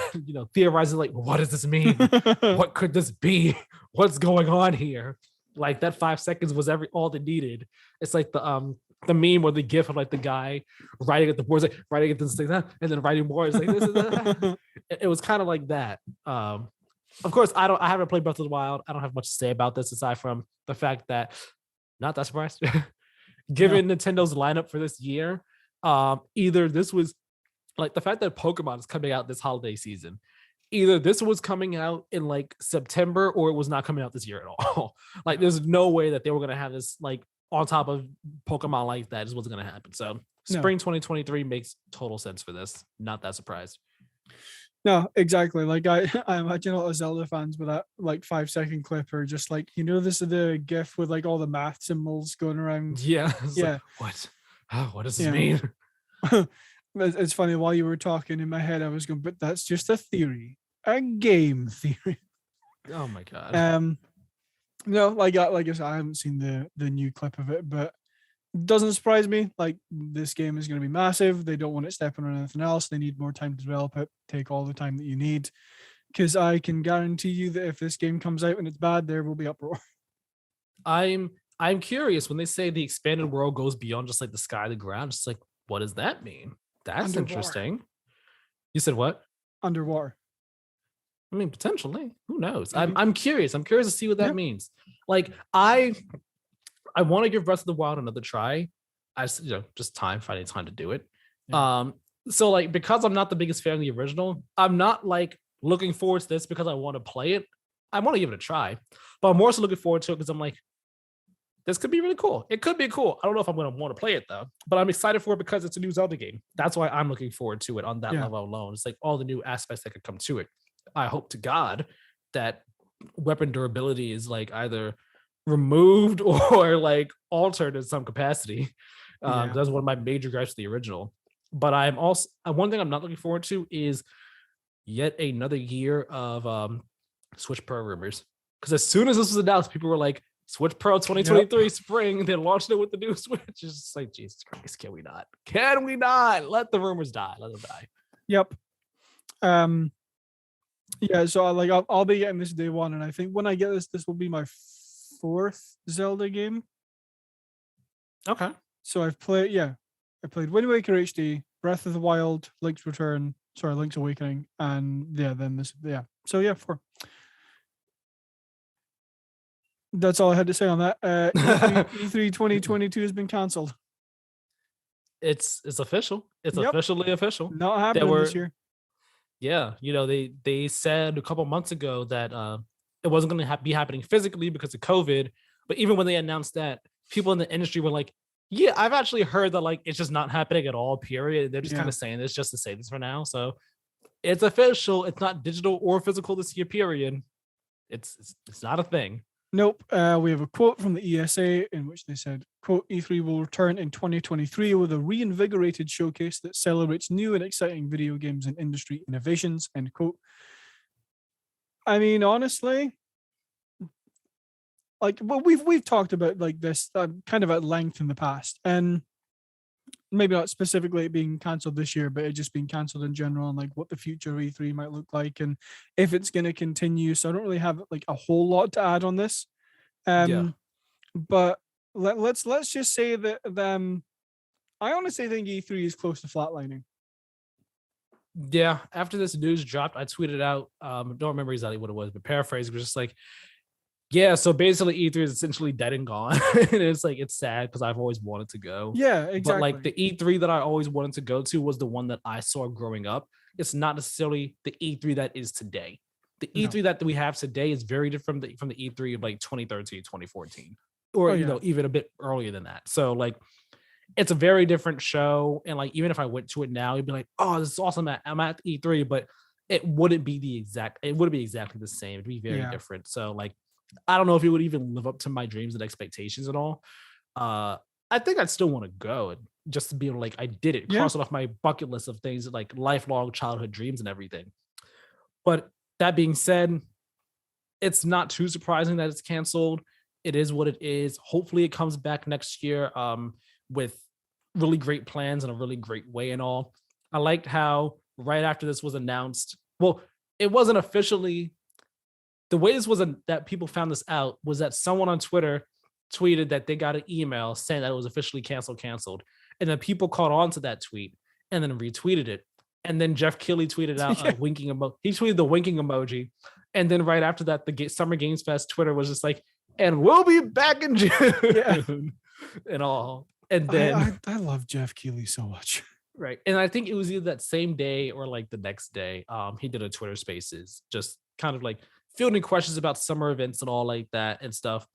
S2: theorizing like, what does this mean? What could this be? What's going on here? Like that 5 seconds was all they needed. It's like the meme or the gif of like the guy writing at the boards, like writing at this thing, and then writing more. It's like this is that. It was kind of like that. Of course, I haven't played Breath of the Wild. I don't have much to say about this aside from the fact that, not that surprised, given Nintendo's lineup for this year, either this was like the fact that Pokemon is coming out this holiday season. Either this was coming out in like September or it was not coming out this year at all. Like, there's no way that they were gonna have this like on top of Pokemon like that is what's gonna happen. So spring 2023 makes total sense for this. Not that surprised.
S1: No, exactly. Like I imagine a lot of Zelda fans with that like 5-second clip are just like, this is the GIF with like all the math symbols going around.
S2: Yeah.
S1: Yeah.
S2: Like, what does this mean?
S1: It's funny, while you were talking in my head, I was going, but that's just a theory, a game theory.
S2: Oh my god.
S1: No, like I said, I haven't seen the new clip of it, but it doesn't surprise me. Like, this game is going to be massive. They don't want it stepping on anything else. They need more time to develop it. Take all the time that you need, because I can guarantee you that if this game comes out and it's bad, there will be uproar.
S2: I'm curious when they say the expanded world goes beyond just like the sky, the ground. Just like, what does that mean? That's interesting. You said what?
S1: Underwater.
S2: I mean, potentially. Who knows? I'm curious. I'm curious to see what that means. Like, I want to give Breath of the Wild another try. Just finding time to do it. Yeah. So like, because I'm not the biggest fan of the original, I'm not like looking forward to this because I want to play it. I want to give it a try, but I'm more so looking forward to it because I'm like, this could be really cool. It could be cool. I don't know if I'm going to want to play it though, but I'm excited for it because it's a new Zelda game. That's why I'm looking forward to it on that level alone. It's like all the new aspects that could come to it. I hope to God that weapon durability is like either removed or like altered in some capacity. That's one of my major gripes with the original. But one thing I'm not looking forward to is yet another year of Switch Pro rumors. Because as soon as this was announced, people were like, Switch Pro 2023 spring, they launched it with the new Switch. It's just like, Jesus Christ, can we not? Can we not? Let the rumors die. Let them die.
S1: Yep. Yeah, so I'll be getting this day one, and I think when I get this will be my 4th Zelda game.
S2: Okay.
S1: So I played Wind Waker HD, Breath of the Wild, Link's Awakening, and then this. So 4. That's all I had to say on that. E3 2022 has been cancelled.
S2: It's official. It's officially official.
S1: Not happening this year.
S2: Yeah, they said a couple months ago that it wasn't going to be happening physically because of COVID. But even when they announced that, people in the industry were like, "Yeah, I've actually heard that like it's just not happening at all." Period. They're just kind of saying this just to say this for now. So it's official. It's not digital or physical this year. Period. It's not a thing.
S1: Nope. We have a quote from the ESA in which they said, quote, E3 will return in 2023 with a reinvigorated showcase that celebrates new and exciting video games and industry innovations, end quote. I mean, honestly, like, well, we've talked about like this kind of at length in the past, and maybe not specifically it being cancelled this year, but it just being cancelled in general, and like what the future of E3 might look like and if it's going to continue. So I don't really have like a whole lot to add on this. But let's just say that I honestly think E3 is close to flatlining.
S2: Yeah, after this news dropped, I tweeted out, don't remember exactly what it was, but paraphrase was just like, yeah, so basically E3 is essentially dead and gone. And it's like it's sad because I've always wanted to go.
S1: Yeah,
S2: But like
S1: exactly.
S2: the E3 that I always wanted to go to was the one that I saw growing up. It's not necessarily the E3 that is today. The
S1: No.
S2: E3 that we have today is very different from the E3 of like 2013, 2014, or
S1: Oh yeah.
S2: even a bit earlier than that. So like it's a very different show. And like even if I went to it now, you'd be like, oh, this is awesome. I'm at E3, but it wouldn't be exactly the same. It'd be very
S1: Yeah.
S2: different. So like I don't know if it would even live up to my dreams and expectations at all. I think I'd still want to go and just to be like, I did it,
S1: Yeah.
S2: cross it off my bucket list of things like lifelong childhood dreams and everything. But that being said, it's not too surprising that it's canceled. It is what it is. Hopefully, it comes back next year with really great plans and a really great way and all. I liked how right after this was announced, well, it wasn't officially the way this was that people found this out was that someone on Twitter tweeted that they got an email saying that it was officially canceled, and then people caught on to that tweet and then retweeted it, and then Jeff Keighley tweeted out
S1: Yeah.
S2: a winking emoji. He tweeted the winking emoji, and then right after that, the Summer Games Fest Twitter was just like, "And we'll be back in June,"
S1: Yeah.
S2: and all, and then
S1: I love Jeff Keighley so much.
S2: right, and I think it was either that same day or like the next day. He did a Twitter Spaces, just kind of like fielding questions about summer events and all like that and stuff.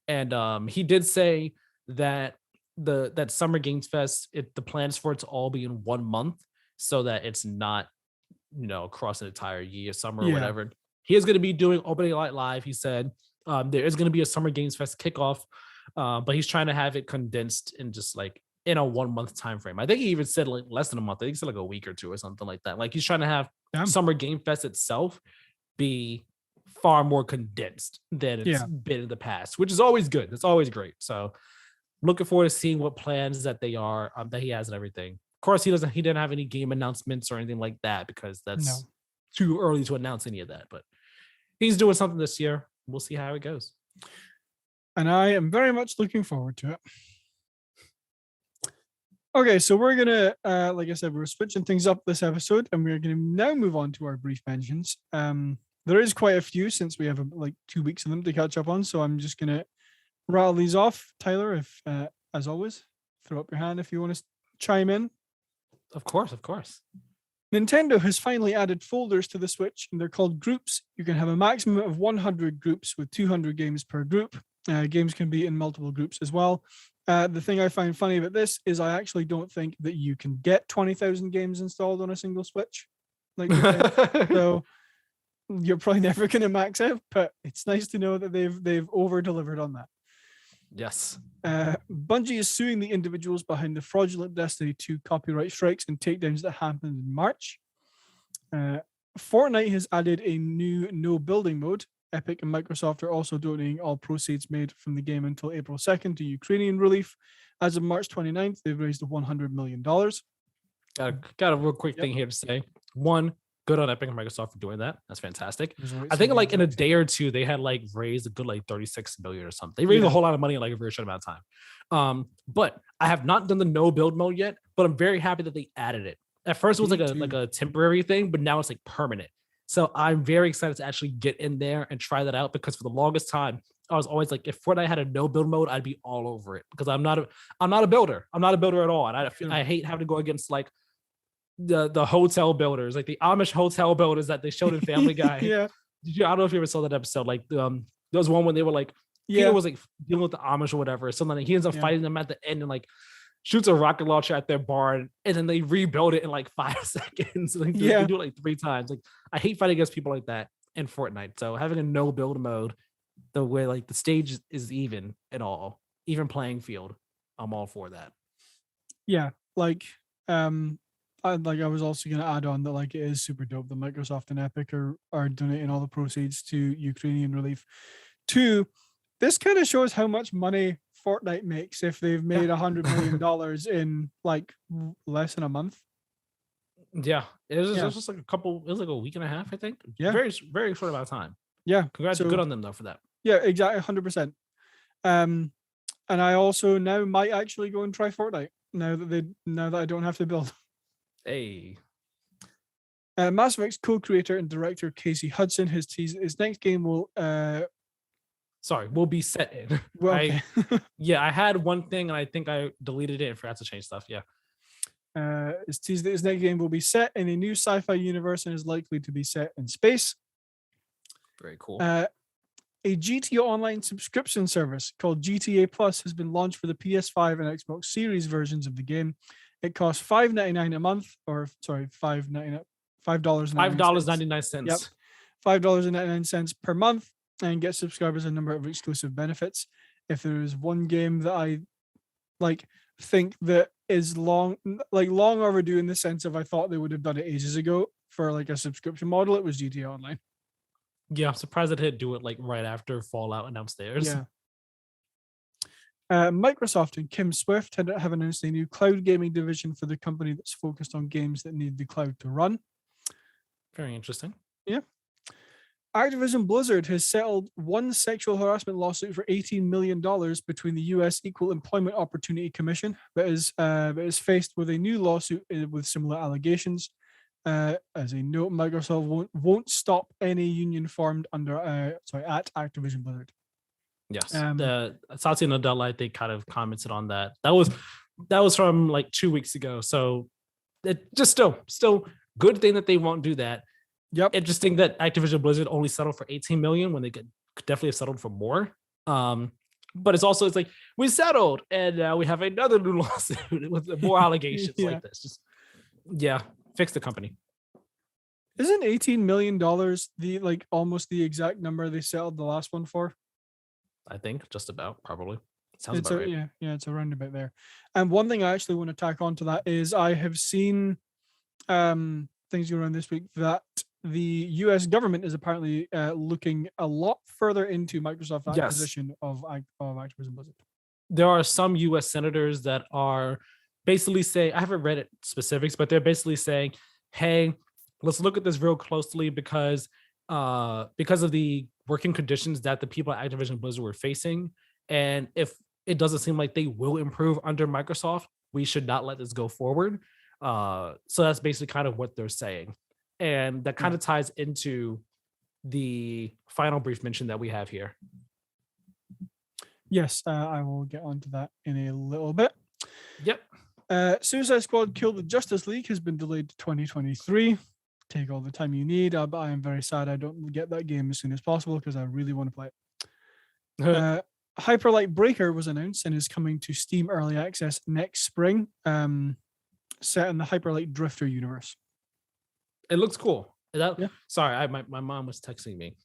S2: And he did say that that Summer Games Fest, the plans for it to all be in 1 month, so that it's not across an entire year, summer or
S1: Yeah.
S2: whatever. He is going to be doing opening night live. He said there is going to be a Summer Games Fest kickoff, but he's trying to have it condensed in just like in a 1 month time frame. I think he even said like less than a month. I think he said like a week or two or something like that. Like he's trying to have
S1: Damn.
S2: Summer Game Fest itself be far more condensed than it's
S1: Yeah.
S2: been in the past, which is always good. It's always great. So looking forward to seeing what plans that they are that he has and everything. Of course, he didn't have any game announcements or anything like that because that's
S1: No.
S2: too early to announce any of that. But he's doing something this year. We'll see how it goes.
S1: And I am very much looking forward to it. Okay, so we're gonna, like I said, we're switching things up this episode, and we're gonna now move on to our brief mentions. There is quite a few since we have like 2 weeks of them to catch up on, so I'm just gonna rattle these off. Tyler, if as always, throw up your hand if you want to chime in.
S2: Of course, of course.
S1: Nintendo has finally added folders to the Switch, and they're called groups. You can have a maximum of 100 groups with 200 games per group. Games can be in multiple groups as well. The thing I find funny about this is I actually don't think that you can get 20,000 games installed on a single Switch. Like, so you're probably never going to max out, but it's nice to know that they've over delivered on that.
S2: Yes.
S1: Bungie is suing the individuals behind the fraudulent Destiny 2 copyright strikes and takedowns that happened in March. Fortnite has added a new no building mode. Epic and Microsoft are also donating all proceeds made from the game until April 2nd to Ukrainian relief. As of March 29th, they've raised $100 million.
S2: Got a real quick thing here to say. One, good on Epic and Microsoft for doing that. That's fantastic. I think like in a day or two, they had like raised a good like 36 million or something. They raised a whole lot of money in like a very short amount of time. But I have not done the no build mode yet, but I'm very happy that they added it. At first it was like a temporary thing, but now it's like permanent. So I'm very excited to actually get in there and try that out because for the longest time, I was always like, if Fortnite had a no build mode, I'd be all over it because I'm not a builder. I'm not a builder at all. And I hate having to go against like the hotel builders, like the Amish hotel builders that they showed in Family Guy.
S1: Yeah.
S2: I don't know if you ever saw that episode. Like there was one when they were like, Peter was like dealing with the Amish or whatever. So then he ends up fighting them at the end and like shoots a rocket launcher at their barn, and then they rebuild it in like 5 seconds. Like, they do it like 3 times. Like I hate fighting against people like that in Fortnite. So having a no build mode, the way like the stage is even and all, even playing field, I'm all for that.
S1: Yeah, like I was also gonna add on that like it is super dope that Microsoft and Epic are donating all the proceeds to Ukrainian relief. 2, this kind of shows how much money Fortnite makes if they've made $100 million in like less than a month.
S2: Yeah, it was just like it was like a week and a half, I think.
S1: Yeah,
S2: very short amount of time.
S1: Yeah,
S2: congrats, good on them though for that.
S1: Yeah, exactly, 100%. And I also now might actually go and try Fortnite now that I don't have to build.
S2: Hey,
S1: Mass Effect's co-creator and director Casey Hudson has teased his next game will.
S2: Will be set in.
S1: Well, okay.
S2: I had one thing and I think I deleted it and forgot to change stuff. Yeah.
S1: It's teased that his next game will be set in a new sci-fi universe and is likely to be set in space.
S2: Very cool.
S1: A GTA Online subscription service called GTA Plus has been launched for the PS5 and Xbox Series versions of the game. It costs $5.99 a month, or sorry, $5.99.
S2: $5.99.
S1: Yep, $5.99 per month, and get subscribers a number of exclusive benefits. If there is one game that I think that is long overdue in the sense of I thought they would have done it ages ago for a subscription model, it was GTA Online.
S2: Yeah, I'm surprised they didn't do it right after Fallout announced theirs.
S1: Yeah. Microsoft and Kim Swift have announced a new cloud gaming division for the company that's focused on games that need the cloud to run.
S2: Very interesting.
S1: Yeah. Activision Blizzard has settled one sexual harassment lawsuit for $18 million between the U.S. Equal Employment Opportunity Commission, but is faced with a new lawsuit with similar allegations. As a note, Microsoft won't stop any union formed at Activision Blizzard.
S2: Yes, the Satya Nadella, I think, kind of commented on that. That was from 2 weeks ago. So it just still good thing that they won't do that.
S1: Yep.
S2: Interesting that Activision Blizzard only settled for 18 million when they could definitely have settled for more. But it's like we settled and now we have another new lawsuit with more allegations like this. Just fix the company.
S1: Isn't $18 million the almost the exact number they settled the last one for?
S2: I think just about, probably. Sounds
S1: about
S2: right.
S1: Yeah, it's around about there. And one thing I actually want to tack on to that is I have seen things going around this week that the U.S. government is apparently looking a lot further into Microsoft's acquisition of Activision Blizzard.
S2: There are some U.S. senators that are basically saying, I haven't read it specifics, but they're basically saying, hey, let's look at this real closely because of the working conditions that the people at Activision Blizzard were facing. And if it doesn't seem like they will improve under Microsoft, we should not let this go forward. So that's basically kind of what they're saying. And that kind of ties into the final brief mention that we have here.
S1: Yes, I will get onto that in a little bit.
S2: Yep.
S1: Suicide Squad Kill the Justice League has been delayed to 2023. Take all the time you need, but I am very sad I don't get that game as soon as possible because I really want to play it. Hyperlight Breaker was announced and is coming to Steam Early Access next spring, set in the Hyperlight Drifter universe.
S2: It looks cool. Sorry, my mom was texting me.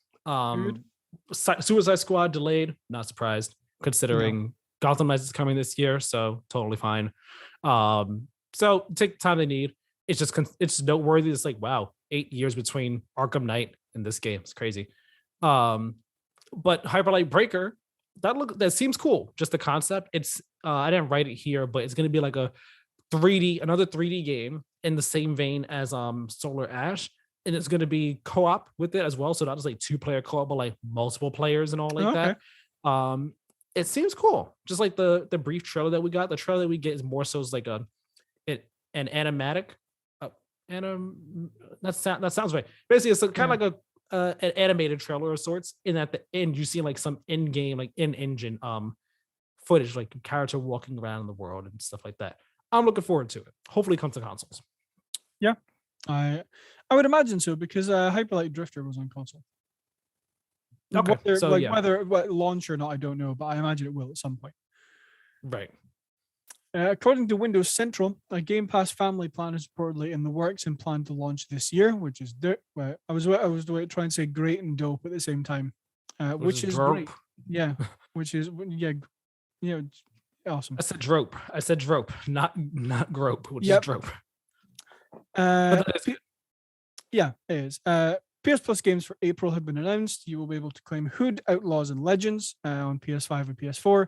S2: Suicide Squad delayed, not surprised, considering Gotham Knights is coming this year, so totally fine. So take the time they need. It's noteworthy. It's wow, 8 years between Arkham Knight and this game. It's crazy. But Hyperlight Breaker, that seems cool. Just the concept. It's I didn't write it here, but it's gonna be like another 3D game in the same vein as Solar Ash, and it's gonna be co-op with it as well. So not just 2-player co-op, but multiple players and all that. It seems cool. Just like the brief trailer that we got. The trailer that we get is more so as an animatic. That sounds right. Basically, it's kind of an animated trailer of sorts. And at the end, you see some in-game, in-engine footage, character walking around in the world and stuff like that. I'm looking forward to it. Hopefully, it comes to consoles.
S1: Yeah, I would imagine so because Hyperlight Drifter was on console.
S2: Okay,
S1: whether launch or not, I don't know, but I imagine it will at some point.
S2: Right.
S1: According to Windows Central, a Game Pass family plan is reportedly in the works and planned to launch this year, which is I was trying to say great and dope at the same time, which is great. Yeah, which is awesome.
S2: I said drope, not grope, which is drope.
S1: Yeah, it is. PS Plus games for April have been announced. You will be able to claim Hood, Outlaws, and Legends on PS5 and PS4.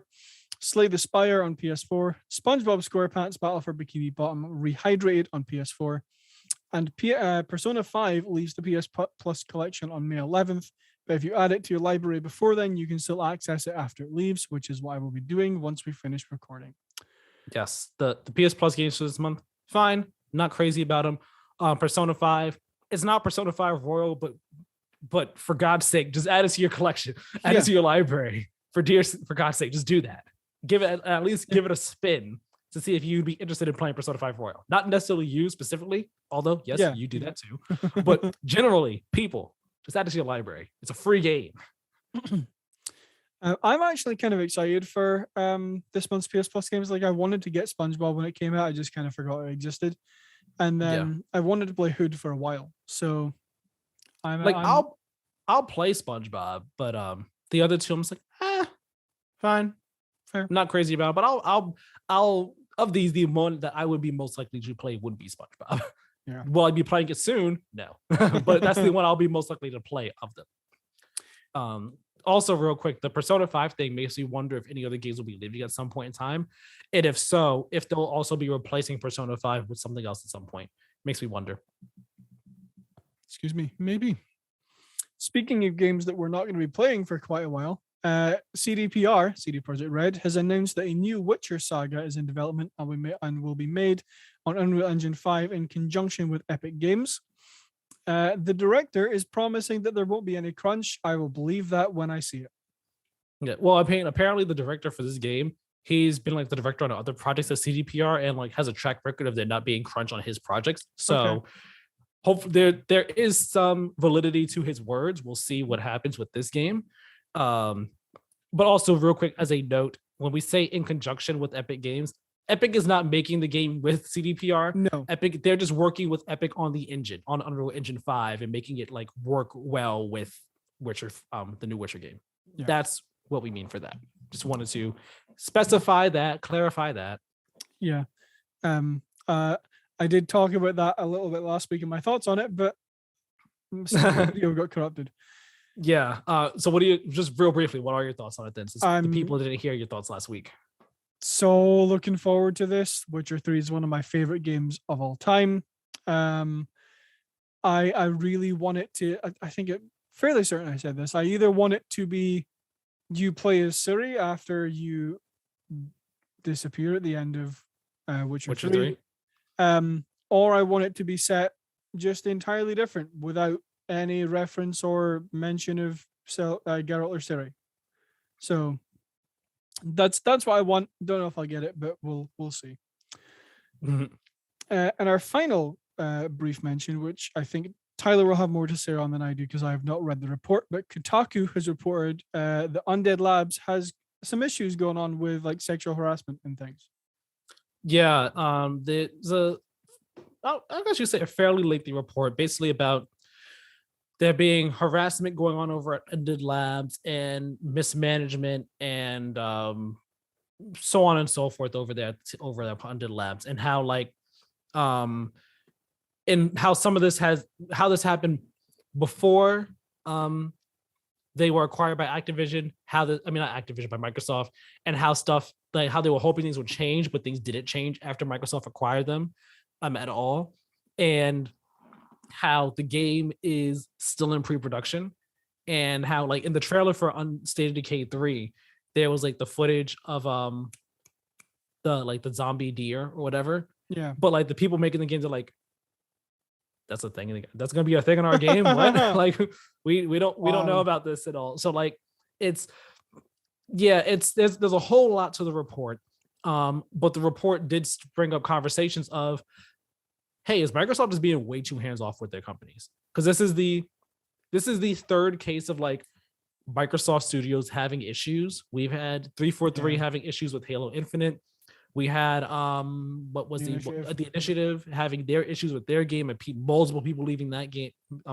S1: Slay the Spire on PS4, SpongeBob SquarePants Battle for Bikini Bottom Rehydrated on PS4, and Persona 5 leaves the PS Plus collection on May 11th. But if you add it to your library before then, you can still access it after it leaves, which is what I will be doing once we finish recording.
S2: Yes, the PS Plus games for this month, fine. Not crazy about them. Persona 5, it's not Persona 5 Royal, but for God's sake, just add it to your collection, add it to your library. For God's sake, just do that. Give it at least give it a spin to see if you'd be interested in playing Persona 5 Royal. Not necessarily you specifically, although yes, you do that too. But generally, people, just add it to your library. It's a free game.
S1: I'm actually kind of excited for this month's PS Plus games. Like, I wanted to get SpongeBob when it came out. I just kind of forgot it existed. And then I wanted to play Hood for a while. So
S2: I'll play SpongeBob, but the other two I'm just like, fine. Fair. Not crazy about it, but I'll of these, the one that I would be most likely to play would be SpongeBob.
S1: Yeah.
S2: Will I be playing it soon? No. But that's the one I'll be most likely to play of them. Also, real quick, the Persona 5 thing makes me wonder if any other games will be leaving at some point in time. And if so, if they'll also be replacing Persona 5 with something else at some point. Makes me wonder.
S1: Excuse me, maybe. Speaking of games that we're not going to be playing for quite a while, CDPR, CD Projekt Red, has announced that a new Witcher saga is in development and will be made on Unreal Engine 5 in conjunction with Epic Games. The director is promising that there won't be any crunch. I will believe that when I see it.
S2: Yeah, well, apparently the director for this game, he's been like the director on other projects at CDPR and like has a track record of there not being crunch on his projects. So hopefully there is some validity to his words. We'll see what happens with this game. But also real quick as a note, when we say in conjunction with Epic Games, Epic is not making the game with CDPR.
S1: No.
S2: Epic, they're just working with Epic on the engine, on Unreal Engine 5 and making it like work well with Witcher, the new Witcher game. Yeah. That's what we mean for that. Just wanted to specify that, clarify that.
S1: Yeah. I did talk about that a little bit last week and my thoughts on it, but the video got corrupted.
S2: Yeah. So what do you, just real briefly, what are your thoughts on it then? Since the people didn't hear your thoughts last week.
S1: So looking forward to this. Witcher 3 is one of my favorite games of all time. I really want it to, I think it fairly certain I said this. I either want it to be you play as Ciri after you disappear at the end of Witcher 3. Or I want it to be set just entirely different without any reference or mention of Geralt or Ciri. So that's what I want. Don't know if I'll get it, but we'll see.
S2: Mm-hmm.
S1: And our final brief mention, which I think Tyler will have more to say on than I do because I have not read the report, but Kotaku has reported the Undead Labs has some issues going on with like sexual harassment and things.
S2: Yeah, there's I guess you say a fairly lengthy report, basically about there being harassment going on over at Undead Labs and mismanagement and so on and so forth over there at Undead Labs, and how like and how some of this happened before they were acquired by Activision, not Activision, by Microsoft, and how stuff like how they were hoping things would change, but things didn't change after Microsoft acquired them at all, and how the game is still in pre-production, and how like in the trailer for State of Decay 3, there was like the footage of the zombie deer or whatever.
S1: Yeah.
S2: But like the people making the games are like, that's a thing. That's gonna be a thing in our game. What? Like we don't know about this at all. So like there's a whole lot to the report. But the report did bring up conversations of, hey, is Microsoft just being way too hands off with their companies? Because this is the third case of like Microsoft Studios having issues. We've had 343 having issues with Halo Infinite. We had the Initiative having their issues with their game and multiple people leaving that game,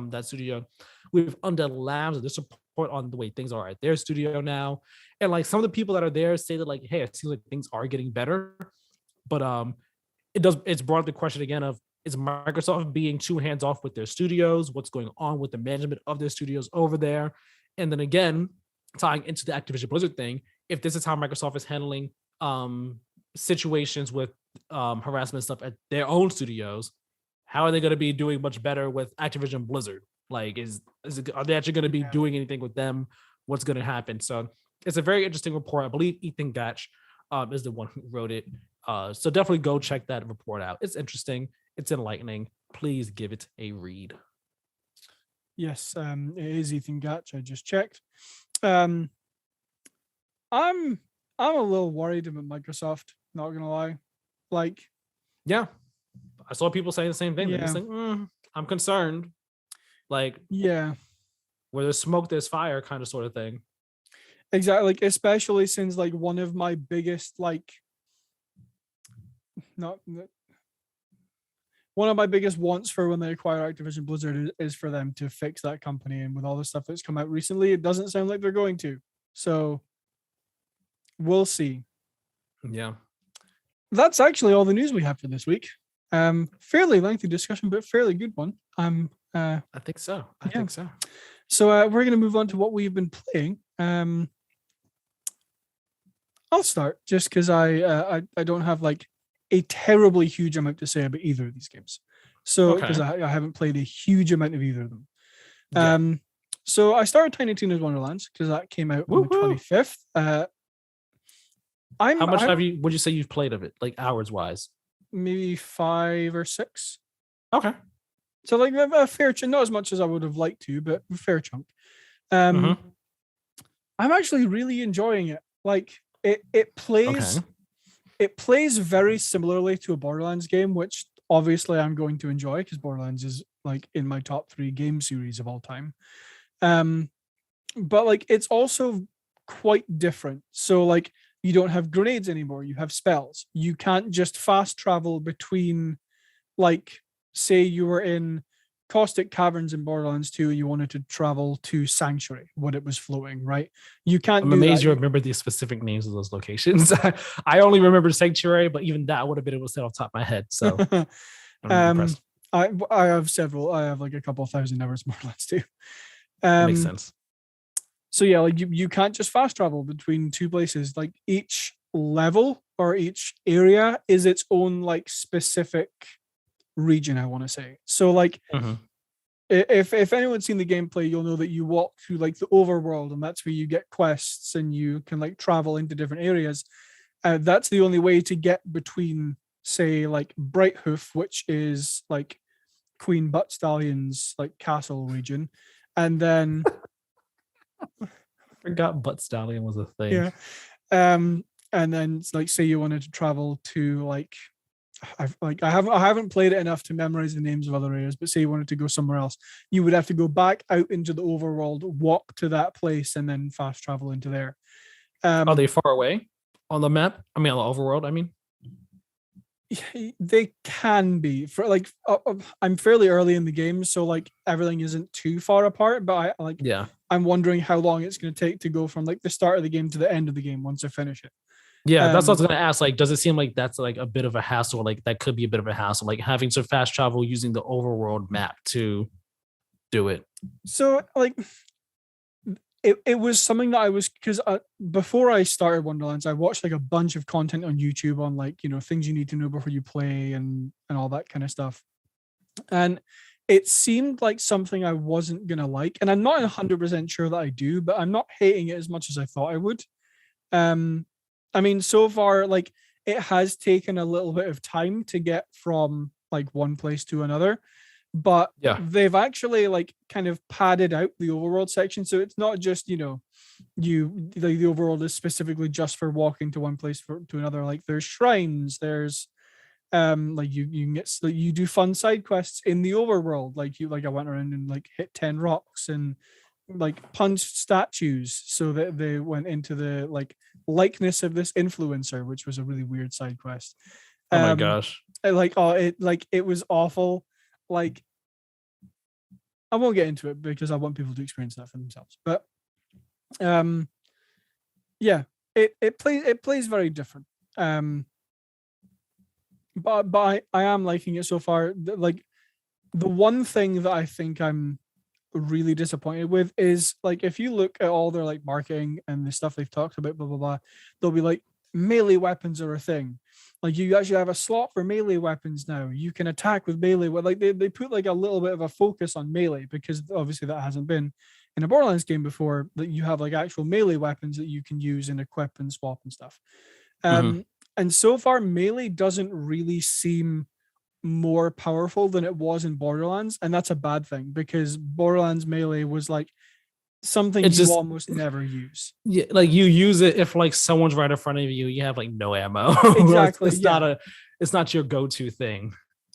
S2: that studio. We've Undead Labs and their support on the way things are at their studio now, and like some of the people that are there say that like, hey, it seems like things are getting better, but it's brought up the question again of, is Microsoft being too hands off with their studios? What's going on with the management of their studios over there? And then again, tying into the Activision Blizzard thing, if this is how Microsoft is handling situations with harassment stuff at their own studios, how are they going to be doing much better with Activision Blizzard? Like, are they actually going to be doing anything with them? What's going to happen? So it's a very interesting report. I believe Ethan Gatch is the one who wrote it. So definitely go check that report out. It's interesting. It's enlightening. Please give it a read.
S1: Yes, it is Ethan Gatch. I just checked. Um, I'm I'm a little worried about Microsoft. Not gonna lie, like
S2: Yeah, I saw people saying the same thing. They're
S1: yeah,
S2: just like, I'm concerned. Like,
S1: yeah,
S2: where there's smoke, there's fire, kind of sort of thing.
S1: exactly. Like especially since like one of my biggest not one of my biggest wants for when they acquire Activision Blizzard is for them to fix that company. And with all the stuff that's come out recently, it doesn't sound like they're going to. So we'll see.
S2: Yeah.
S1: That's actually all the news we have for this week. Fairly lengthy discussion, but fairly good one.
S2: I think so. I think so.
S1: So we're going to move on to what we've been playing. I'll start just because I don't have like a terribly huge amount to say about either of these games. So because I haven't played a huge amount of either of them.
S2: Yeah.
S1: So I started Tiny Tina's Wonderlands because that came out on the 25th.
S2: How much would you say you've played of it, like hours wise?
S1: Maybe 5 or 6.
S2: Okay.
S1: So like a fair chunk, not as much as I would have liked to, but a fair chunk. I'm actually really enjoying it. Like it plays very similarly to a Borderlands game, which obviously I'm going to enjoy because Borderlands is like in my top 3 game series of all time. But like it's also quite different. So like you don't have grenades anymore, you have spells. You can't just fast travel between, like, say you were in Caustic Caverns in Borderlands 2 and you wanted to travel to Sanctuary when it was floating, right? You can't
S2: I'm
S1: do
S2: amazed
S1: that.
S2: you remember the specific names of those locations. I only remember Sanctuary, but even that would have been able to say off the top of my head. So I'm impressed.
S1: I have several. I have like a couple of thousand hours Borderlands 2.
S2: That makes sense.
S1: So yeah, like you can't just fast travel between 2 places. Like each level or each area is its own like specific region, I want to say. So like if anyone's seen the gameplay, you'll know that you walk through like the overworld and that's where you get quests and you can like travel into different areas. That's the only way to get between, say, like Brighthoof, which is like Queen Butt Stallion's like castle region, and then
S2: Forgot Butt Stallion was a thing.
S1: yeah, and then like say you wanted to travel to like I haven't played it enough to memorize the names of other areas, but say you wanted to go somewhere else, you would have to go back out into the overworld, walk to that place, and then fast travel into there.
S2: Are they far away on the map? I mean, on the overworld. I mean,
S1: they can be for like I'm fairly early in the game, so like everything isn't too far apart. But I'm wondering how long it's going to take to go from like the start of the game to the end of the game once I finish it.
S2: Yeah, that's what I was gonna ask. Like, does it seem like that's like a bit of a hassle? Like, that could be a bit of a hassle, like having to fast travel using the overworld map to do it.
S1: So, like, it was something that I was because before I started Wonderlands, I watched like a bunch of content on YouTube on like things you need to know before you play and all that kind of stuff, and it seemed like something I wasn't gonna like, and I'm not 100% sure that I do, but I'm not hating it as much as I thought I would. I mean, so far, like it has taken a little bit of time to get from like one place to another, but they've actually like kind of padded out the overworld section. So it's not just, the overworld is specifically just for walking to one place to another. Like there's shrines, there's like you can get you do fun side quests in the overworld. Like I went around and like hit 10 rocks and like punched statues so that they went into the like likeness of this influencer, which was a really weird side quest.
S2: Oh my gosh.
S1: It was awful. Like I won't get into it because I want people to experience that for themselves. But yeah, it plays very different. But I am liking it so far. Like the one thing that I think I'm really disappointed with is like if you look at all their like marketing and the stuff they've talked about, blah blah blah, they'll be like melee weapons are a thing. Like you actually have a slot for melee weapons now. You can attack with melee. Like they put like a little bit of a focus on melee because obviously that hasn't been in a Borderlands game before, that you have like actual melee weapons that you can use and equip and swap and stuff. And so far melee doesn't really seem more powerful than it was in Borderlands, and that's a bad thing because Borderlands melee was like something
S2: It's
S1: you
S2: just
S1: almost never use.
S2: yeah, like you use it if like someone's right in front of you, you have like no ammo.
S1: Exactly.
S2: It's not your go-to thing.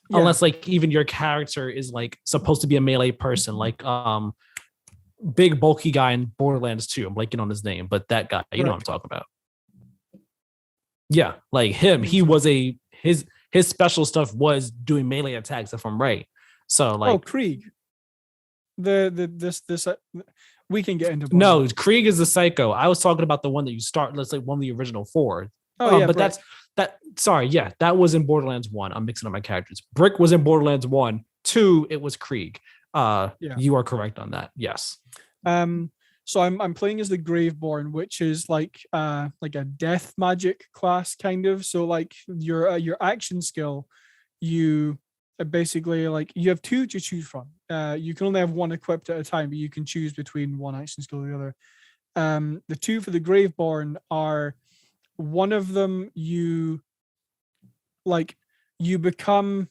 S1: Yeah.
S2: Unless like even your character is like supposed to be a melee person, like big bulky guy in Borderlands 2. I'm blanking on his name, but that guy, you know what I'm talking about. Yeah, like him. He was his special stuff was doing melee attacks, if I'm right. So like
S1: Krieg. This we can get into
S2: no, Krieg is the psycho. I was talking about the one that you start. Let's say one of the original 4. But
S1: Brick.
S2: that was in Borderlands 1. I'm mixing up my characters. Brick was in Borderlands 1. 2, it was Krieg. You are correct on that. Yes.
S1: So I'm playing as the Graveborn, which is like a death magic class kind of. So like your action skill, you basically like you have 2 to choose from. You can only have 1 equipped at a time, but you can choose between one action skill or the other. The 2 for the Graveborn are, one of them you become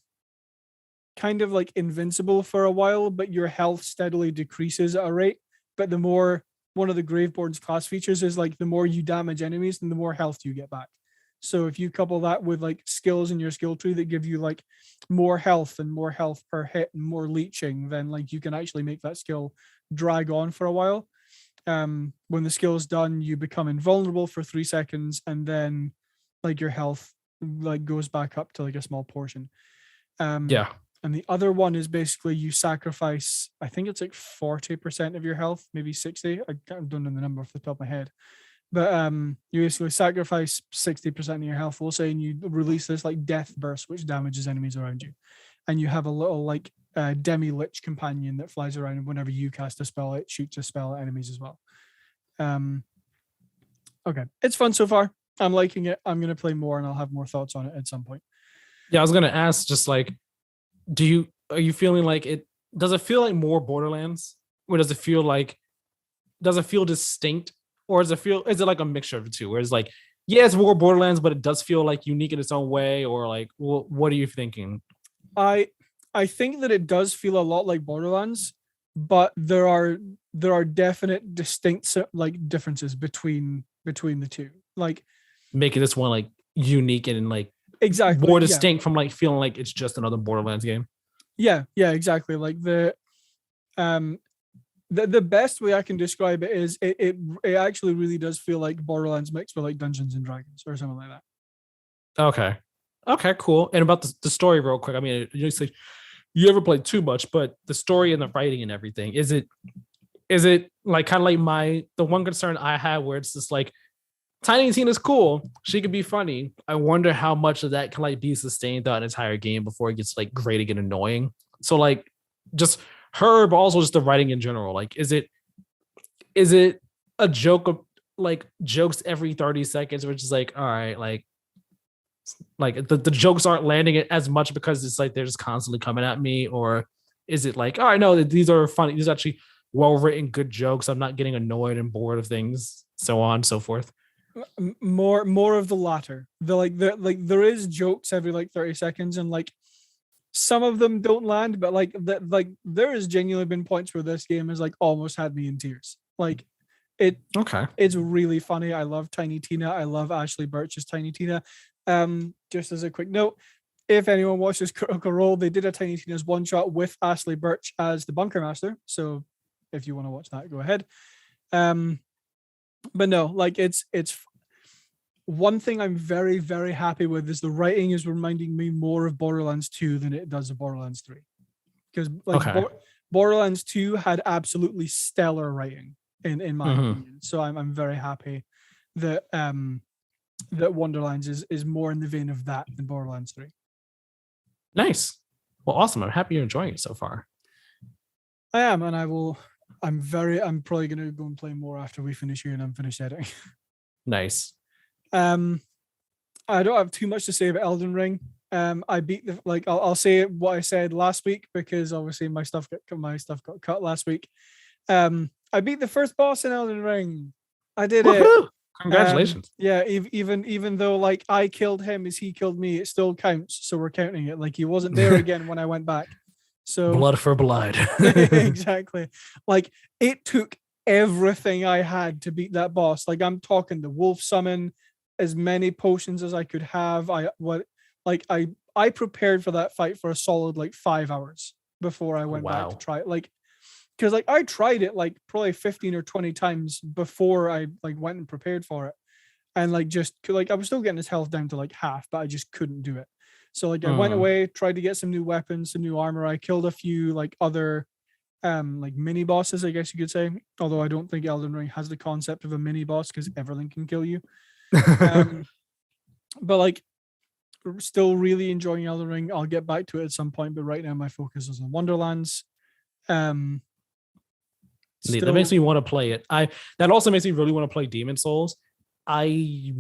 S1: kind of like invincible for a while, but your health steadily decreases at a rate. But the more, one of the Graveborn's class features is like the more you damage enemies, then the more health you get back. So if you couple that with like skills in your skill tree that give you like more health and more health per hit and more leeching, then like you can actually make that skill drag on for a while. When the skill is done, you become invulnerable for 3 seconds, and then like your health like goes back up to like a small portion.
S2: Yeah.
S1: And the other one is basically you sacrifice, I think it's like 40% of your health, maybe 60. I don't know the number off the top of my head. But you basically sacrifice 60% of your health, we'll say, and you release this like death burst, which damages enemies around you. And you have a little like demi-lich companion that flies around, and whenever you cast a spell, it shoots a spell at enemies as well. Okay. It's fun so far. I'm liking it. I'm going to play more and I'll have more thoughts on it at some point.
S2: Yeah, I was going to ask just like, are you feeling like does it feel like more Borderlands, or does it feel distinct, or is it like a mixture of the two, where it's like, yeah, it's more Borderlands, but it does feel like unique in its own way, or like, what are you thinking?
S1: I think that it does feel a lot like Borderlands, but there are definite distinct like differences between the two, like
S2: making this one like unique and like
S1: exactly
S2: more distinct from like feeling like it's just another Borderlands game.
S1: Yeah, exactly. Like the best way I can describe it is it actually really does feel like Borderlands mixed with like Dungeons and Dragons or something like that.
S2: Okay, cool. And about the story real quick. I mean, you ever played too much, but the story and the writing and everything, is it like kind of like the one concern I had, where it's just like, Tiny Tina's cool, she could be funny. I wonder how much of that can like be sustained throughout an entire game before it gets like grating and annoying. So like just her, but also just the writing in general. Like, is it a joke of like jokes every 30 seconds, which is like, all right, like the jokes aren't landing it as much because it's like they're just constantly coming at me? Or is it like, all right, no, these are funny, these are actually well-written, good jokes, I'm not getting annoyed and bored of things, so on and so forth?
S1: More of the latter. There is jokes every like 30 seconds, and like some of them don't land, but like there has genuinely been points where this game has like almost had me in tears. Like it's really funny. I love Tiny Tina. I love Ashley Birch's Tiny Tina. Just as a quick note, if anyone watches Critical Role, they did a Tiny Tina's one shot with Ashley Birch as the Bunker Master. So if you want to watch that, go ahead. But no, like it's one thing I'm very, very happy with is the writing is reminding me more of Borderlands 2 than it does of Borderlands 3. Because like Borderlands 2 had absolutely stellar writing in my opinion. So I'm very happy that that Wonderlands is more in the vein of that than Borderlands 3.
S2: Nice. Well, awesome. I'm happy you're enjoying it so far.
S1: I am, and I'm probably gonna go and play more after we finish here and I'm finished editing.
S2: Nice.
S1: I don't have too much to say about Elden Ring. I beat I'll say what I said last week, because obviously my stuff got cut last week. I beat the first boss in Elden Ring. I did it.
S2: Congratulations.
S1: Yeah, even though like I killed him as he killed me, it still counts. So we're counting it. Like he wasn't there again when I went back. So
S2: Blood for blood.
S1: exactly. Like it took everything I had to beat that boss. Like I'm talking the wolf summon, as many potions as I could have. I prepared for that fight for a solid like 5 hours before I went back to
S2: Wow.
S1: try it. Like because like I tried it like probably 15 or 20 times before I like went and prepared for it. And like just like I was still getting his health down to like half, but I just couldn't do it. So like I went
S2: Mm.
S1: away, tried to get some new weapons, some new armor. I killed a few like other like mini bosses, I guess you could say. Although I don't think Elden Ring has the concept of a mini boss because everything can kill you. But like still really enjoying Elden Ring. I'll get back to it at some point, but right now my focus is on Wonderlands.
S2: Neat. That makes me want to play it. That also makes me really want to play Demon Souls. I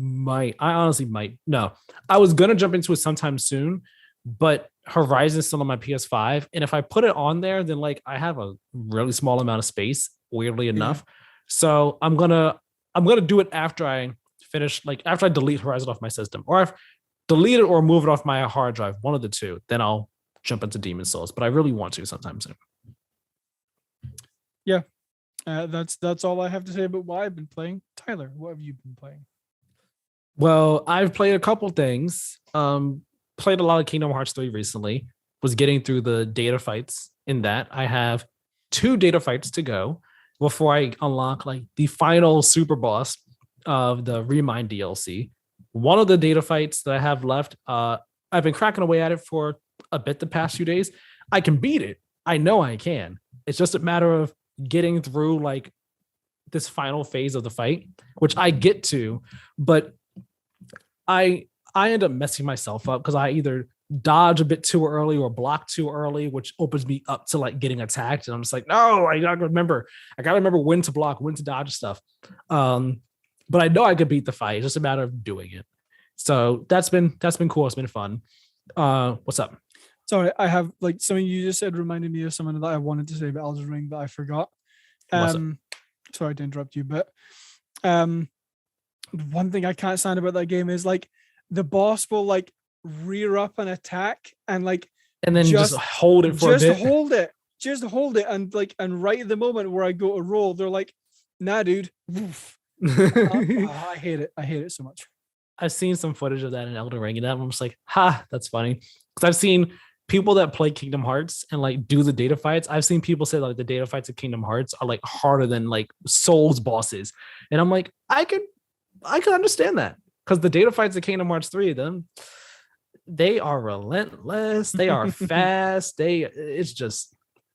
S2: honestly might. No, I was gonna jump into it sometime soon, but Horizon's still on my PS5, and if I put it on there, then like I have a really small amount of space, weirdly enough. So I'm gonna do it after I finish, like after I delete Horizon off my system, or if delete it or move it off my hard drive, one of the two. Then I'll jump into Demon Souls, but I really want to sometime soon.
S1: Yeah. That's all I have to say about what I've been playing. Tyler, what have you been playing?
S2: Well, I've played a couple things. Played a lot of Kingdom Hearts 3 recently. Was getting through the data fights in that. I have 2 data fights to go before I unlock like the final super boss of the Remind DLC. One of the data fights that I have left, I've been cracking away at it for a bit the past few days. I can beat it. I know I can. It's just a matter of getting through like this final phase of the fight, which I get to, but I end up messing myself up because I either dodge a bit too early or block too early, which opens me up to like getting attacked. And I'm just like, no, I gotta remember when to block, when to dodge stuff. But I know I could beat the fight. It's just a matter of doing it. So that's been cool. It's been fun. What's up?
S1: Sorry, I have like something you just said reminded me of something that I wanted to say about Elden Ring that I forgot. Sorry to interrupt you, but one thing I can't stand about that game is like the boss will like rear up an attack and like
S2: then just hold it for a bit.
S1: Just hold it and right at the moment where I go to roll, they're like, nah, dude. I hate it. I hate it so much.
S2: I've seen some footage of that in Elden Ring, and I'm just like, that's funny. Because I've seen people that play Kingdom Hearts and like do the data fights. I've seen people say like the data fights of Kingdom Hearts are like harder than like Souls bosses, and I'm like, I can understand that because the data fights of Kingdom Hearts 3 of them, they are relentless. They are fast. They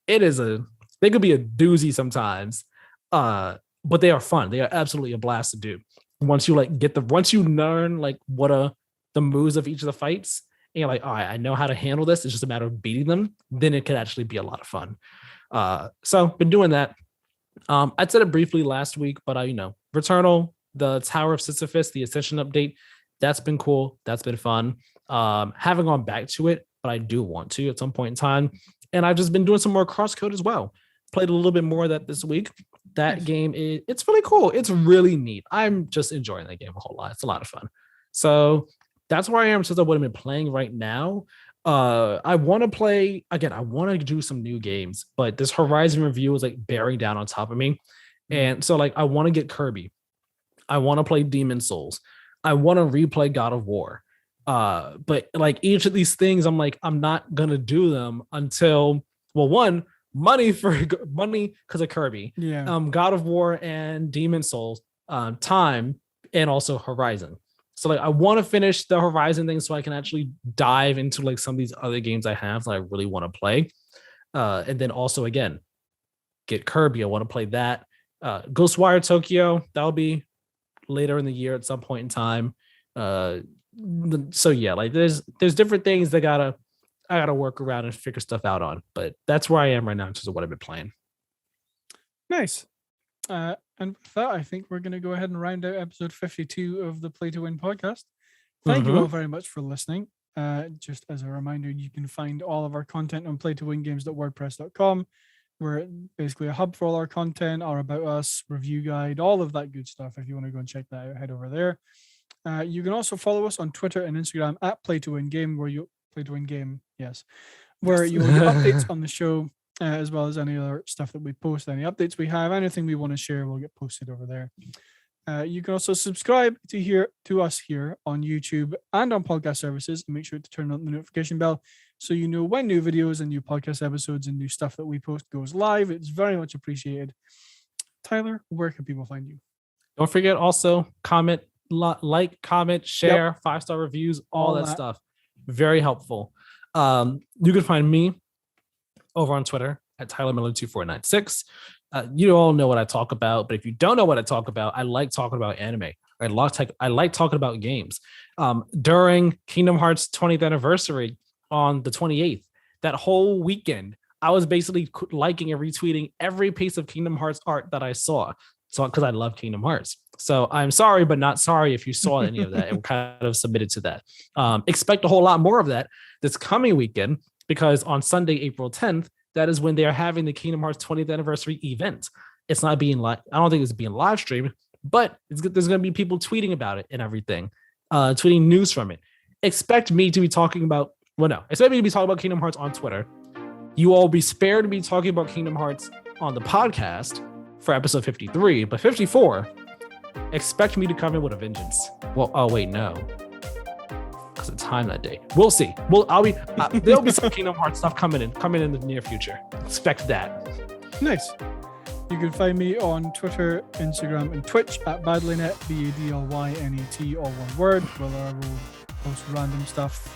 S2: could be a doozy sometimes, but they are fun. They are absolutely a blast to do. Once you learn like what the moves of each of the fights, and you're like, all right, I know how to handle this. It's just a matter of beating them. Then it could actually be a lot of fun. So been doing that. I said it briefly last week, but Returnal, the Tower of Sisyphus, the Ascension update, that's been cool. That's been fun. Haven't gone back to it, but I do want to at some point in time. And I've just been doing some more crosscode as well. Played a little bit more of that this week. That game it's really cool. It's really neat. I'm just enjoying that game a whole lot. It's a lot of fun. So that's where I am since I would have been playing right now. I want to play again. I want to do some new games, but this Horizon review is like bearing down on top of me. And so like I want to get Kirby. I want to play Demon Souls. I want to replay God of War. But like each of these things, I'm like, I'm not gonna do them until money because of Kirby.
S1: Yeah.
S2: God of War and Demon Souls, time, and also Horizon. So like I want to finish the Horizon thing so I can actually dive into like some of these other games I have that I really want to play. And then also again, get Kirby. I want to play that. Ghostwire Tokyo, that'll be later in the year at some point in time. So yeah, like there's different things that I gotta work around and figure stuff out on. But that's where I am right now in terms of what I've been playing.
S1: Nice. And with that, I think we're going to go ahead and round out episode 52 of the Play to Win podcast. Thank you all very much for listening. Just as a reminder, you can find all of our content on playtowingames.wordpress.com. We're basically a hub for all our content, our about us, review guide, all of that good stuff. If you want to go and check that out, head over there. You can also follow us on Twitter and Instagram at Play to Win Game, where you Play to Win Game, yes, where
S2: Yes.
S1: you will get updates on the show, as well as any other stuff that we post, any updates we have, anything we want to share will get posted over there. You can also subscribe to us here on YouTube and on podcast services, and make sure to turn on the notification bell so you know when new videos and new podcast episodes and new stuff that we post goes live. It's very much appreciated. Tyler, where can people find you?
S2: Don't forget also comment, like, comment, share, 5-star reviews, all that stuff. Very helpful. You can find me over on Twitter at Tyler Miller 2496. You all know what I talk about, but if you don't know what I talk about, I like talking about anime. I like talking about games. During Kingdom Hearts 20th anniversary on the 28th, that whole weekend, I was basically liking and retweeting every piece of Kingdom Hearts art that I saw. So, because I love Kingdom Hearts. So I'm sorry, but not sorry if you saw any of that and kind of submitted to that. Expect a whole lot more of that this coming weekend, because on Sunday, April 10th, that is when they are having the Kingdom Hearts 20th anniversary event. It's not being I don't think it's being live streamed, but there's going to be people tweeting about it and everything, tweeting news from it. Expect me to be talking about, expect me to be talking about Kingdom Hearts on Twitter. You all be spared to be talking about Kingdom Hearts on the podcast for episode 53, but 54, expect me to come in with a vengeance. Well, oh wait, no, because of time that day. We'll see. There'll be some Kingdom Hearts stuff coming in the near future. Expect that.
S1: Nice. You can find me on Twitter, Instagram, and Twitch at Badlynet, BADLYNET, all one word, where I will post random stuff.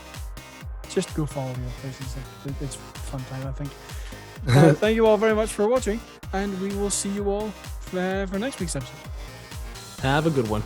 S1: Just go follow me on places. It's fun time, I think. Thank you all very much for watching, and we will see you all for next week's episode.
S2: Have a good one.